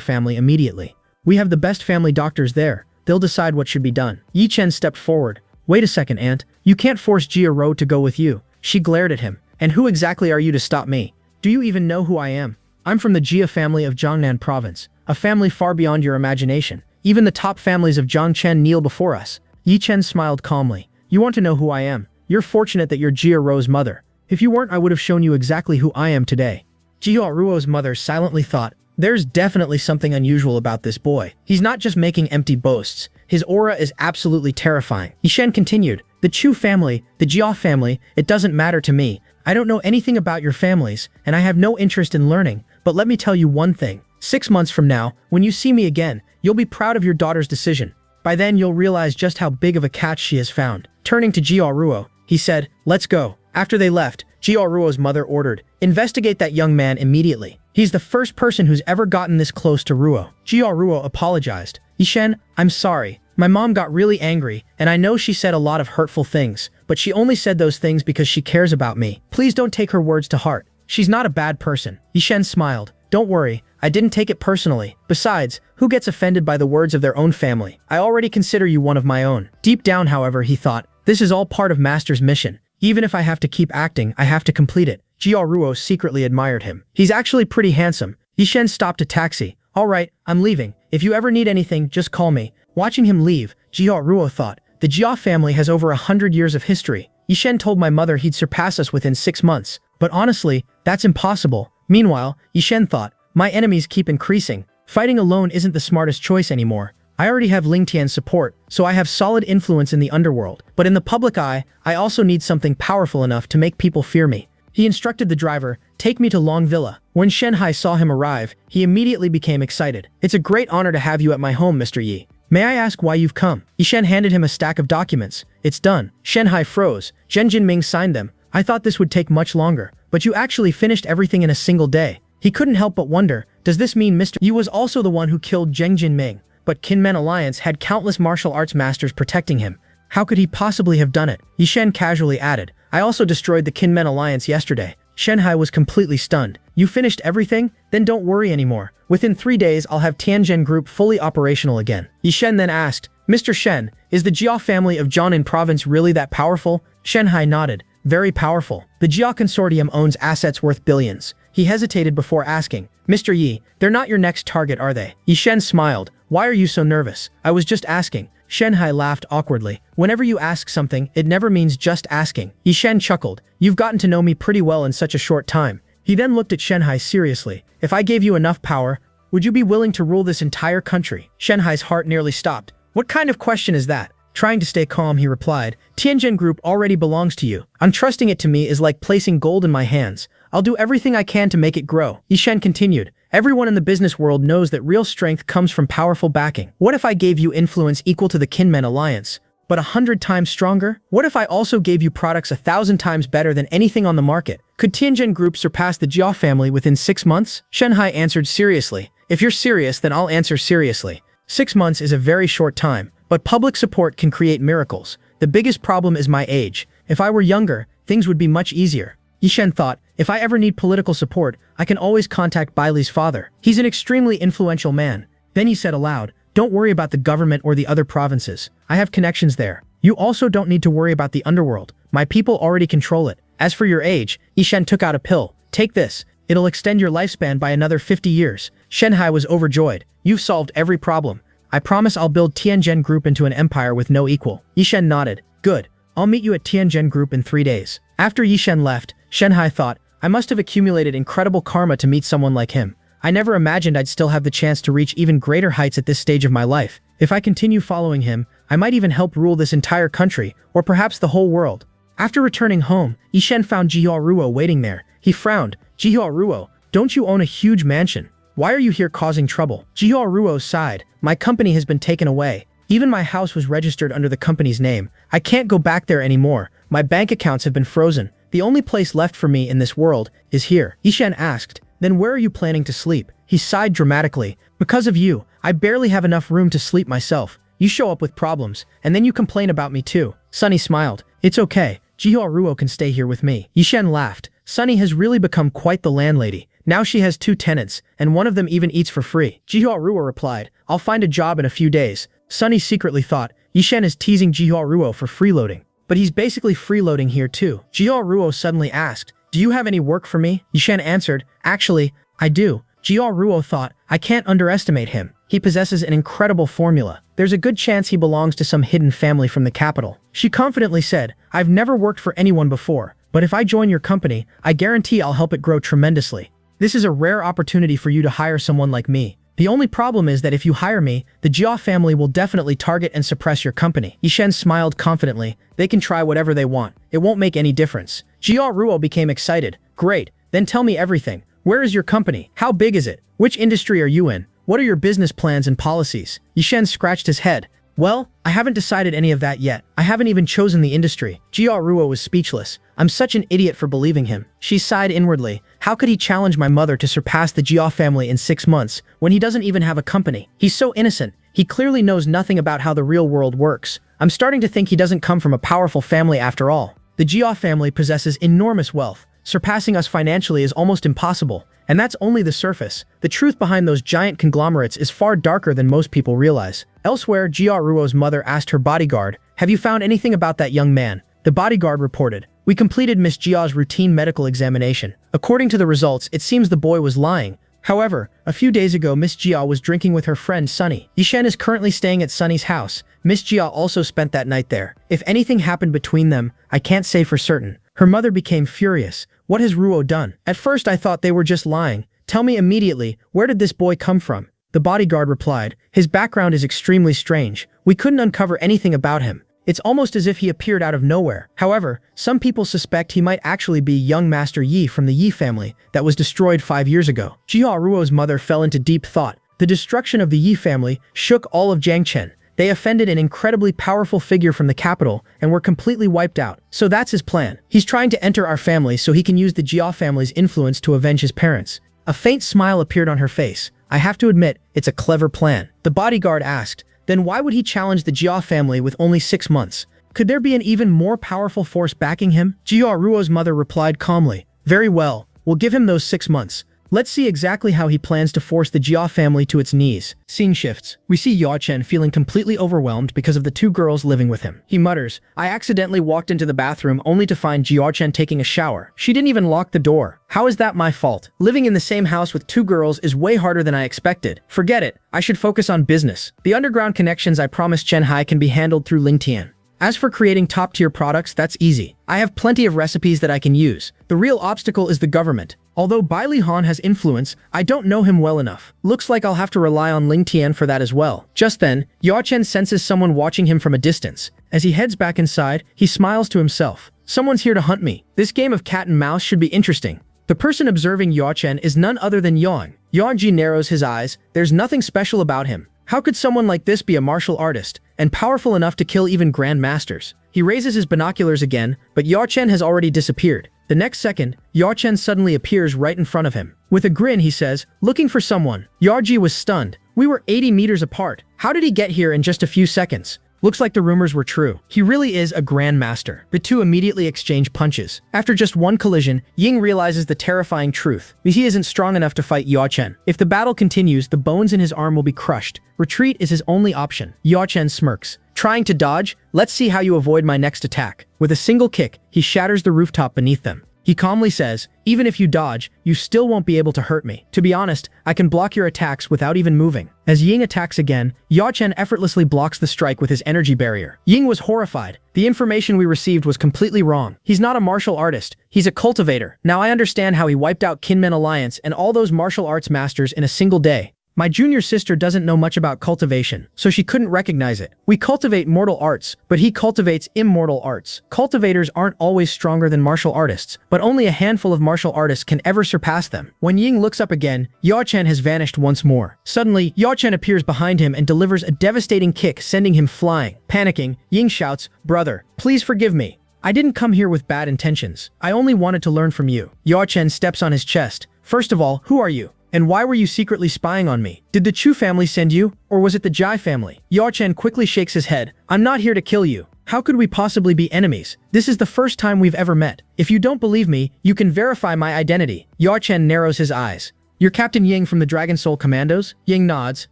family immediately. We have the best family doctors there. They'll decide what should be done. Yi Chen stepped forward. Wait a second, aunt. You can't force Jia Ro to go with you. She glared at him. And who exactly are you to stop me? Do you even know who I am? I'm from the Jia family of Jiangnan province, a family far beyond your imagination. Even the top families of Jiangchen kneel before us. Yi Chen smiled calmly. You want to know who I am? You're fortunate that you're Jia Ro's mother. If you weren't, I would have shown you exactly who I am today. Jia Ruo's mother silently thought, there's definitely something unusual about this boy. He's not just making empty boasts. His aura is absolutely terrifying. Yishen continued, the Chu family, the Jia family, it doesn't matter to me. I don't know anything about your families, and I have no interest in learning, but let me tell you one thing. 6 months from now, when you see me again, you'll be proud of your daughter's decision. By then, you'll realize just how big of a catch she has found. Turning to Jia Ruo, he said, let's go. After they left, Jia Ruo's mother ordered, investigate that young man immediately. He's the first person who's ever gotten this close to Ruo. Jia Ruo apologized. Yishen, I'm sorry. My mom got really angry, and I know she said a lot of hurtful things, but she only said those things because she cares about me. Please don't take her words to heart. She's not a bad person. Yishen smiled. Don't worry, I didn't take it personally. Besides, who gets offended by the words of their own family? I already consider you one of my own. Deep down, however, he thought, this is all part of Master's mission. Even if I have to keep acting, I have to complete it. Jia Ruo secretly admired him. He's actually pretty handsome. Yishen stopped a taxi. All right, I'm leaving. If you ever need anything, just call me. Watching him leave, Jia Ruo thought, the Jia family has over 100 years of history. Yishen told my mother he'd surpass us within 6 months. But honestly, that's impossible. Meanwhile, Yishen thought, my enemies keep increasing. Fighting alone isn't the smartest choice anymore. I already have Ling Tian's support, so I have solid influence in the underworld. But in the public eye, I also need something powerful enough to make people fear me. He instructed the driver, take me to Long Villa. When Shenhai saw him arrive, he immediately became excited. It's a great honor to have you at my home, Mr. Yi. May I ask why you've come? Yishen handed him a stack of documents. It's done. Shenhai froze. Zhen Jinming signed them. I thought this would take much longer, but you actually finished everything in a single day. He couldn't help but wonder, does this mean Mr. Yi was also the one who killed Zheng Jinming? But Kinmen Alliance had countless martial arts masters protecting him. How could he possibly have done it? Yishen casually added, I also destroyed the Kinmen Alliance yesterday. Shenhai was completely stunned. You finished everything? Then don't worry anymore. Within 3 days, I'll have Tianzhen Group fully operational again. Yishen then asked, Mr. Shen, is the Jia family of Jiangnan province really that powerful? Shenhai nodded. Very powerful. The Jia consortium owns assets worth billions. He hesitated before asking, Mr. Yi, they're not your next target, are they? Yishen smiled. Why are you so nervous? I was just asking. Shenhai laughed awkwardly. Whenever you ask something, it never means just asking. Yishen chuckled. You've gotten to know me pretty well in such a short time. He then looked at Shenhai seriously. If I gave you enough power, would you be willing to rule this entire country? Shenhai's heart nearly stopped. What kind of question is that? Trying to stay calm, he replied, Tianzhen Group already belongs to you. Entrusting it to me is like placing gold in my hands. I'll do everything I can to make it grow. Yishen continued. Everyone in the business world knows that real strength comes from powerful backing. What if I gave you influence equal to the Kinmen Alliance, but 100 times stronger? What if I also gave you products 1,000 times better than anything on the market? Could Tianzhen Group surpass the Jia family within 6 months? Shenhai answered seriously. If you're serious, then I'll answer seriously. 6 months is a very short time, but public support can create miracles. The biggest problem is my age. If I were younger, things would be much easier. Yishen thought, if I ever need political support, I can always contact Bailey's father. He's an extremely influential man. Then he said aloud, don't worry about the government or the other provinces. I have connections there. You also don't need to worry about the underworld. My people already control it. As for your age, Yishen took out a pill. Take this. It'll extend your lifespan by another 50 years. Shenhai was overjoyed. You've solved every problem. I promise I'll build Tianzhen Group into an empire with no equal. Yishen nodded. Good. I'll meet you at Tianzhen Group in 3 days. After Yishen left, Shenhai thought, I must have accumulated incredible karma to meet someone like him. I never imagined I'd still have the chance to reach even greater heights at this stage of my life. If I continue following him, I might even help rule this entire country, or perhaps the whole world. After returning home, Yishen found Jihua Ruo waiting there. He frowned. Jihua Ruo, don't you own a huge mansion? Why are you here causing trouble? Jihua Ruo sighed. My company has been taken away. Even my house was registered under the company's name. I can't go back there anymore. My bank accounts have been frozen. The only place left for me in this world is here. Yishen asked, then where are you planning to sleep? He sighed dramatically. Because of you, I barely have enough room to sleep myself. You show up with problems, and then you complain about me too. Sunny smiled. It's okay. Jihyo Ruo can stay here with me. Yishen laughed. Sunny has really become quite the landlady. Now she has 2 tenants, and one of them even eats for free. Jihyo Ruo replied, I'll find a job in a few days. Sunny secretly thought, Yishen is teasing Jihyo Ruo for freeloading. But he's basically freeloading here too. Jihyo Ruo suddenly asked, do you have any work for me? Yishen answered, actually, I do. Jihyo Ruo thought, I can't underestimate him. He possesses an incredible formula. There's a good chance he belongs to some hidden family from the capital. She confidently said, I've never worked for anyone before, but if I join your company, I guarantee I'll help it grow tremendously. This is a rare opportunity for you to hire someone like me. The only problem is that if you hire me, the Jia family will definitely target and suppress your company. Yishen smiled confidently. They can try whatever they want. It won't make any difference. Jihyo Ruo became excited. Great, then tell me everything. Where is your company? How big is it? Which industry are you in? What are your business plans and policies? Yishen scratched his head. Well, I haven't decided any of that yet. I haven't even chosen the industry. Jihyo Ruo was speechless. I'm such an idiot for believing him. She sighed inwardly. How could he challenge my mother to surpass the Jia family in 6 months, when he doesn't even have a company? He's so innocent. He clearly knows nothing about how the real world works. I'm starting to think he doesn't come from a powerful family after all. The Jia family possesses enormous wealth. Surpassing us financially is almost impossible. And that's only the surface. The truth behind those giant conglomerates is far darker than most people realize. Elsewhere, Jihyo Ruo's mother asked her bodyguard, have you found anything about that young man? The bodyguard reported, we completed Miss Jia's routine medical examination. According to the results, it seems the boy was lying. However, a few days ago Miss Jia was drinking with her friend Sunny. Yishen is currently staying at Sunny's house. Miss Jia also spent that night there. If anything happened between them, I can't say for certain. Her mother became furious. What has Ruo done? At first I thought they were just lying. Tell me immediately, where did this boy come from? The bodyguard replied, his background is extremely strange. We couldn't uncover anything about him. It's almost as if he appeared out of nowhere. However, some people suspect he might actually be young Master Yi from the Yi family that was destroyed 5 years ago. Jihyo Ruo's mother fell into deep thought. The destruction of the Yi family shook all of Jiangchen. They offended an incredibly powerful figure from the capital and were completely wiped out. So that's his plan. He's trying to enter our family so he can use the Jia family's influence to avenge his parents. A faint smile appeared on her face. I have to admit, it's a clever plan. The bodyguard asked, then why would he challenge the Jia family with only 6 months? Could there be an even more powerful force backing him? Jihyo Ruo's mother replied calmly, very well, we'll give him those 6 months. Let's see exactly how he plans to force the Jia family to its knees. Scene shifts. We see Yaochen feeling completely overwhelmed because of the 2 girls living with him. He mutters, I accidentally walked into the bathroom only to find Yaochen taking a shower. She didn't even lock the door. How is that my fault? Living in the same house with 2 girls is way harder than I expected. Forget it. I should focus on business. The underground connections I promised Chen Hai can be handled through Lingtian. As for creating top-tier products, that's easy. I have plenty of recipes that I can use. The real obstacle is the government. Although Bai Li Han has influence, I don't know him well enough. Looks like I'll have to rely on Ling Tian for that as well. Just then, Yaochen senses someone watching him from a distance. As he heads back inside, he smiles to himself. Someone's here to hunt me. This game of cat and mouse should be interesting. The person observing Yaochen is none other than Yang. Yang narrows his eyes. There's nothing special about him. How could someone like this be a martial artist, and powerful enough to kill even grandmasters? He raises his binoculars again, but Yaochen has already disappeared. The next second, Yaochen suddenly appears right in front of him. With a grin, he says, looking for someone. Yarji was stunned. We were 80 meters apart. How did he get here in just a few seconds? Looks like the rumors were true. He really is a grandmaster. The 2 immediately exchange punches. After just one collision, Ying realizes the terrifying truth. He isn't strong enough to fight Yaochen. If the battle continues, the bones in his arm will be crushed. Retreat is his only option. Yaochen smirks. Trying to dodge? Let's see how you avoid my next attack. With a single kick, he shatters the rooftop beneath them. He calmly says, even if you dodge, you still won't be able to hurt me. To be honest, I can block your attacks without even moving. As Ying attacks again, Yaochen effortlessly blocks the strike with his energy barrier. Ying was horrified. The information we received was completely wrong. He's not a martial artist. He's a cultivator. Now I understand how he wiped out Kinmen Alliance and all those martial arts masters in a single day. My junior sister doesn't know much about cultivation, so she couldn't recognize it. We cultivate mortal arts, but he cultivates immortal arts. Cultivators aren't always stronger than martial artists, but only a handful of martial artists can ever surpass them. When Ying looks up again, Yaochen has vanished once more. Suddenly, Yaochen appears behind him and delivers a devastating kick, sending him flying. Panicking, Ying shouts, brother, please forgive me. I didn't come here with bad intentions. I only wanted to learn from you. Yaochen steps on his chest. First of all, who are you? And why were you secretly spying on me? Did the Chu family send you, or was it the Jai family? Yao Chen quickly shakes his head. I'm not here to kill you. How could we possibly be enemies? This is the first time we've ever met. If you don't believe me, you can verify my identity. Yao Chen narrows his eyes. You're Captain Ying from the Dragon Soul Commandos? Ying nods.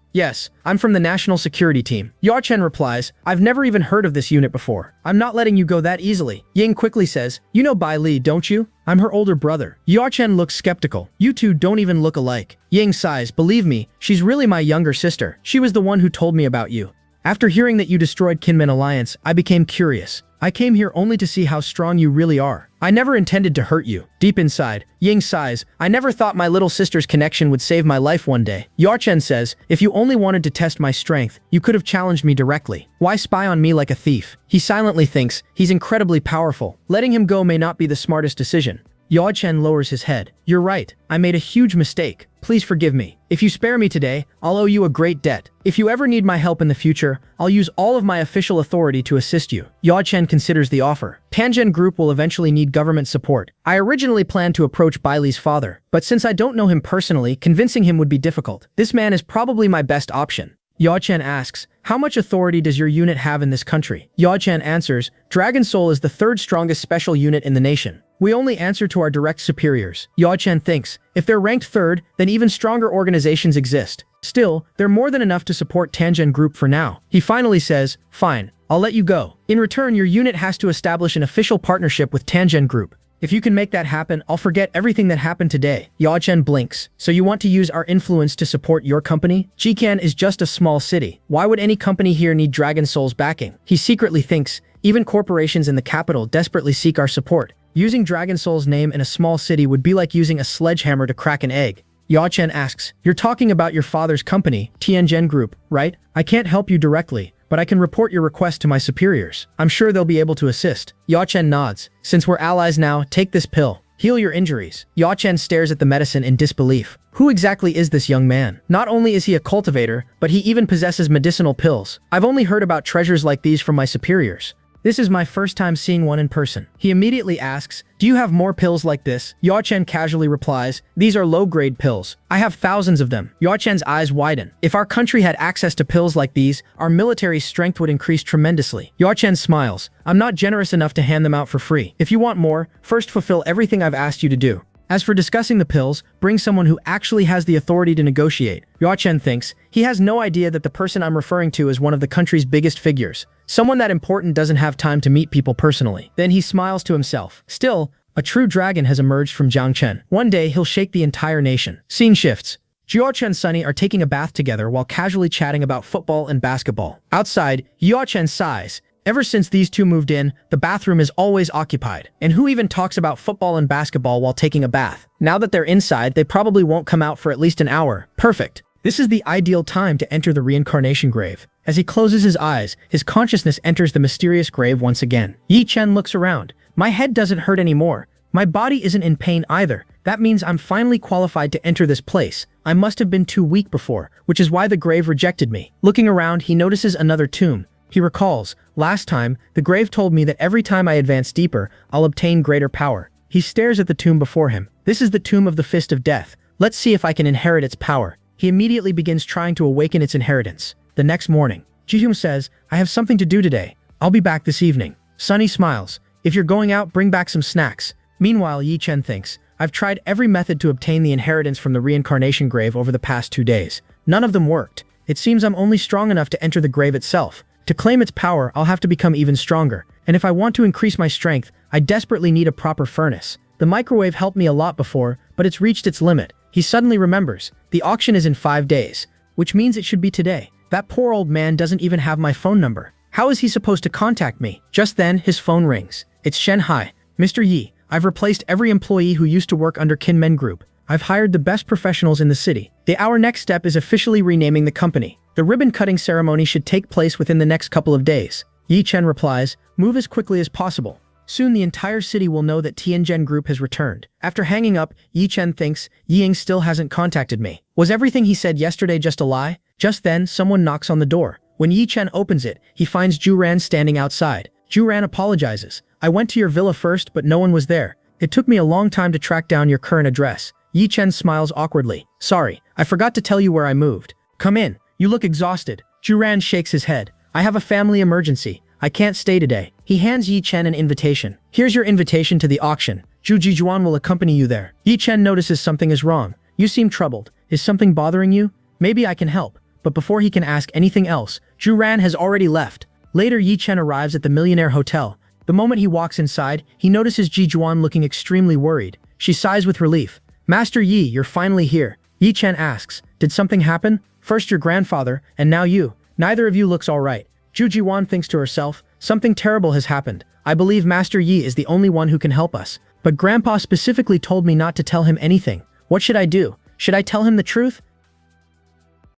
Yes, I'm from the National Security Team. Yao Chen replies, I've never even heard of this unit before. I'm not letting you go that easily. Ying quickly says, you know Bai Li, don't you? I'm her older brother. Yao Chen looks skeptical. You two don't even look alike. Ying sighs, believe me, she's really my younger sister. She was the one who told me about you. After hearing that you destroyed Kinmen Alliance, I became curious. I came here only to see how strong you really are. I never intended to hurt you. Deep inside, Ying sighs, I never thought my little sister's connection would save my life one day. Yao Chen says, if you only wanted to test my strength, you could have challenged me directly. Why spy on me like a thief? He silently thinks, he's incredibly powerful. Letting him go may not be the smartest decision. Yao Chen lowers his head. You're right. I made a huge mistake. Please forgive me. If you spare me today, I'll owe you a great debt. If you ever need my help in the future, I'll use all of my official authority to assist you. Yao Chen considers the offer. Tianjin Group will eventually need government support. I originally planned to approach Bai Li's father, but since I don't know him personally, convincing him would be difficult. This man is probably my best option. Yao Chen asks, how much authority does your unit have in this country? Yao Chen answers, Dragon Soul is the third strongest special unit in the nation. We only answer to our direct superiors. Yao Chen thinks, if they're ranked third, then even stronger organizations exist. Still, they're more than enough to support Tianjin Group for now. He finally says, fine, I'll let you go. In return, your unit has to establish an official partnership with Tianjin Group. If you can make that happen, I'll forget everything that happened today. Yao Chen blinks. So you want to use our influence to support your company? Jikan is just a small city. Why would any company here need Dragon Soul's backing? He secretly thinks, even corporations in the capital desperately seek our support. Using Dragon Soul's name in a small city would be like using a sledgehammer to crack an egg. Yao Chen asks, you're talking about your father's company, Tianjin Group, right? I can't help you directly, but I can report your request to my superiors. I'm sure they'll be able to assist. Yao Chen nods. Since we're allies now, take this pill. Heal your injuries. Yao Chen stares at the medicine in disbelief. Who exactly is this young man? Not only is he a cultivator, but he even possesses medicinal pills. I've only heard about treasures like these from my superiors. This is my first time seeing one in person. He immediately asks, do you have more pills like this? Yao Chen casually replies, these are low-grade pills. I have thousands of them. Yao Chen's eyes widen. If our country had access to pills like these, our military strength would increase tremendously. Yao Chen smiles. I'm not generous enough to hand them out for free. If you want more, first fulfill everything I've asked you to do. As for discussing the pills, bring someone who actually has the authority to negotiate. Yao Chen thinks, he has no idea that the person I'm referring to is one of the country's biggest figures. Someone that important doesn't have time to meet people personally. Then he smiles to himself. Still, a true dragon has emerged from Jiangchen. One day, he'll shake the entire nation. Scene shifts. Jiaochen and Sunny are taking a bath together while casually chatting about football and basketball. Outside, Jiaochen sighs. Ever since these two moved in, the bathroom is always occupied. And who even talks about football and basketball while taking a bath? Now that they're inside, they probably won't come out for at least an hour. Perfect. This is the ideal time to enter the reincarnation grave. As he closes his eyes, his consciousness enters the mysterious grave once again. Yi Chen looks around. My head doesn't hurt anymore. My body isn't in pain either. That means I'm finally qualified to enter this place. I must have been too weak before, which is why the grave rejected me. Looking around, he notices another tomb. He recalls, last time, the grave told me that every time I advance deeper, I'll obtain greater power. He stares at the tomb before him. This is the tomb of the Fist of Death. Let's see if I can inherit its power. He immediately begins trying to awaken its inheritance. The next morning, Jihum says, I have something to do today. I'll be back this evening. Sunny smiles. If you're going out, bring back some snacks. Meanwhile, Yi Chen thinks, I've tried every method to obtain the inheritance from the reincarnation grave over the past 2 days. None of them worked. It seems I'm only strong enough to enter the grave itself. To claim its power, I'll have to become even stronger. And if I want to increase my strength, I desperately need a proper furnace. The microwave helped me a lot before, but it's reached its limit. He suddenly remembers. The auction is in 5 days, which means it should be today. That poor old man doesn't even have my phone number. How is he supposed to contact me? Just then, his phone rings. It's Shen Hai. Mr. Yi, I've replaced every employee who used to work under Kinmen Group. I've hired the best professionals in the city. Our next step is officially renaming the company. The ribbon-cutting ceremony should take place within the next couple of days. Yi Chen replies, move as quickly as possible. Soon the entire city will know that Tianjin Group has returned. After hanging up, Yi Chen thinks, Ying still hasn't contacted me. Was everything he said yesterday just a lie? Just then, someone knocks on the door. When Yi Chen opens it, he finds Ju Ran standing outside. Ju Ran apologizes. I went to your villa first, but no one was there. It took me a long time to track down your current address. Yi Chen smiles awkwardly. Sorry, I forgot to tell you where I moved. Come in. You look exhausted. Zhu Ran shakes his head. I have a family emergency. I can't stay today. He hands Yi Chen an invitation. Here's your invitation to the auction. Zhu Jijuan will accompany you there. Yi Chen notices something is wrong. You seem troubled. Is something bothering you? Maybe I can help. But before he can ask anything else, Zhu Ran has already left. Later, Yi Chen arrives at the Millionaire Hotel. The moment he walks inside, he notices Jijuan looking extremely worried. She sighs with relief. Master Yi, you're finally here. Yi Chen asks, did something happen? First your grandfather, and now you. Neither of you looks alright. Zhu Jijuan thinks to herself, something terrible has happened. I believe Master Yi is the only one who can help us. But Grandpa specifically told me not to tell him anything. What should I do? Should I tell him the truth?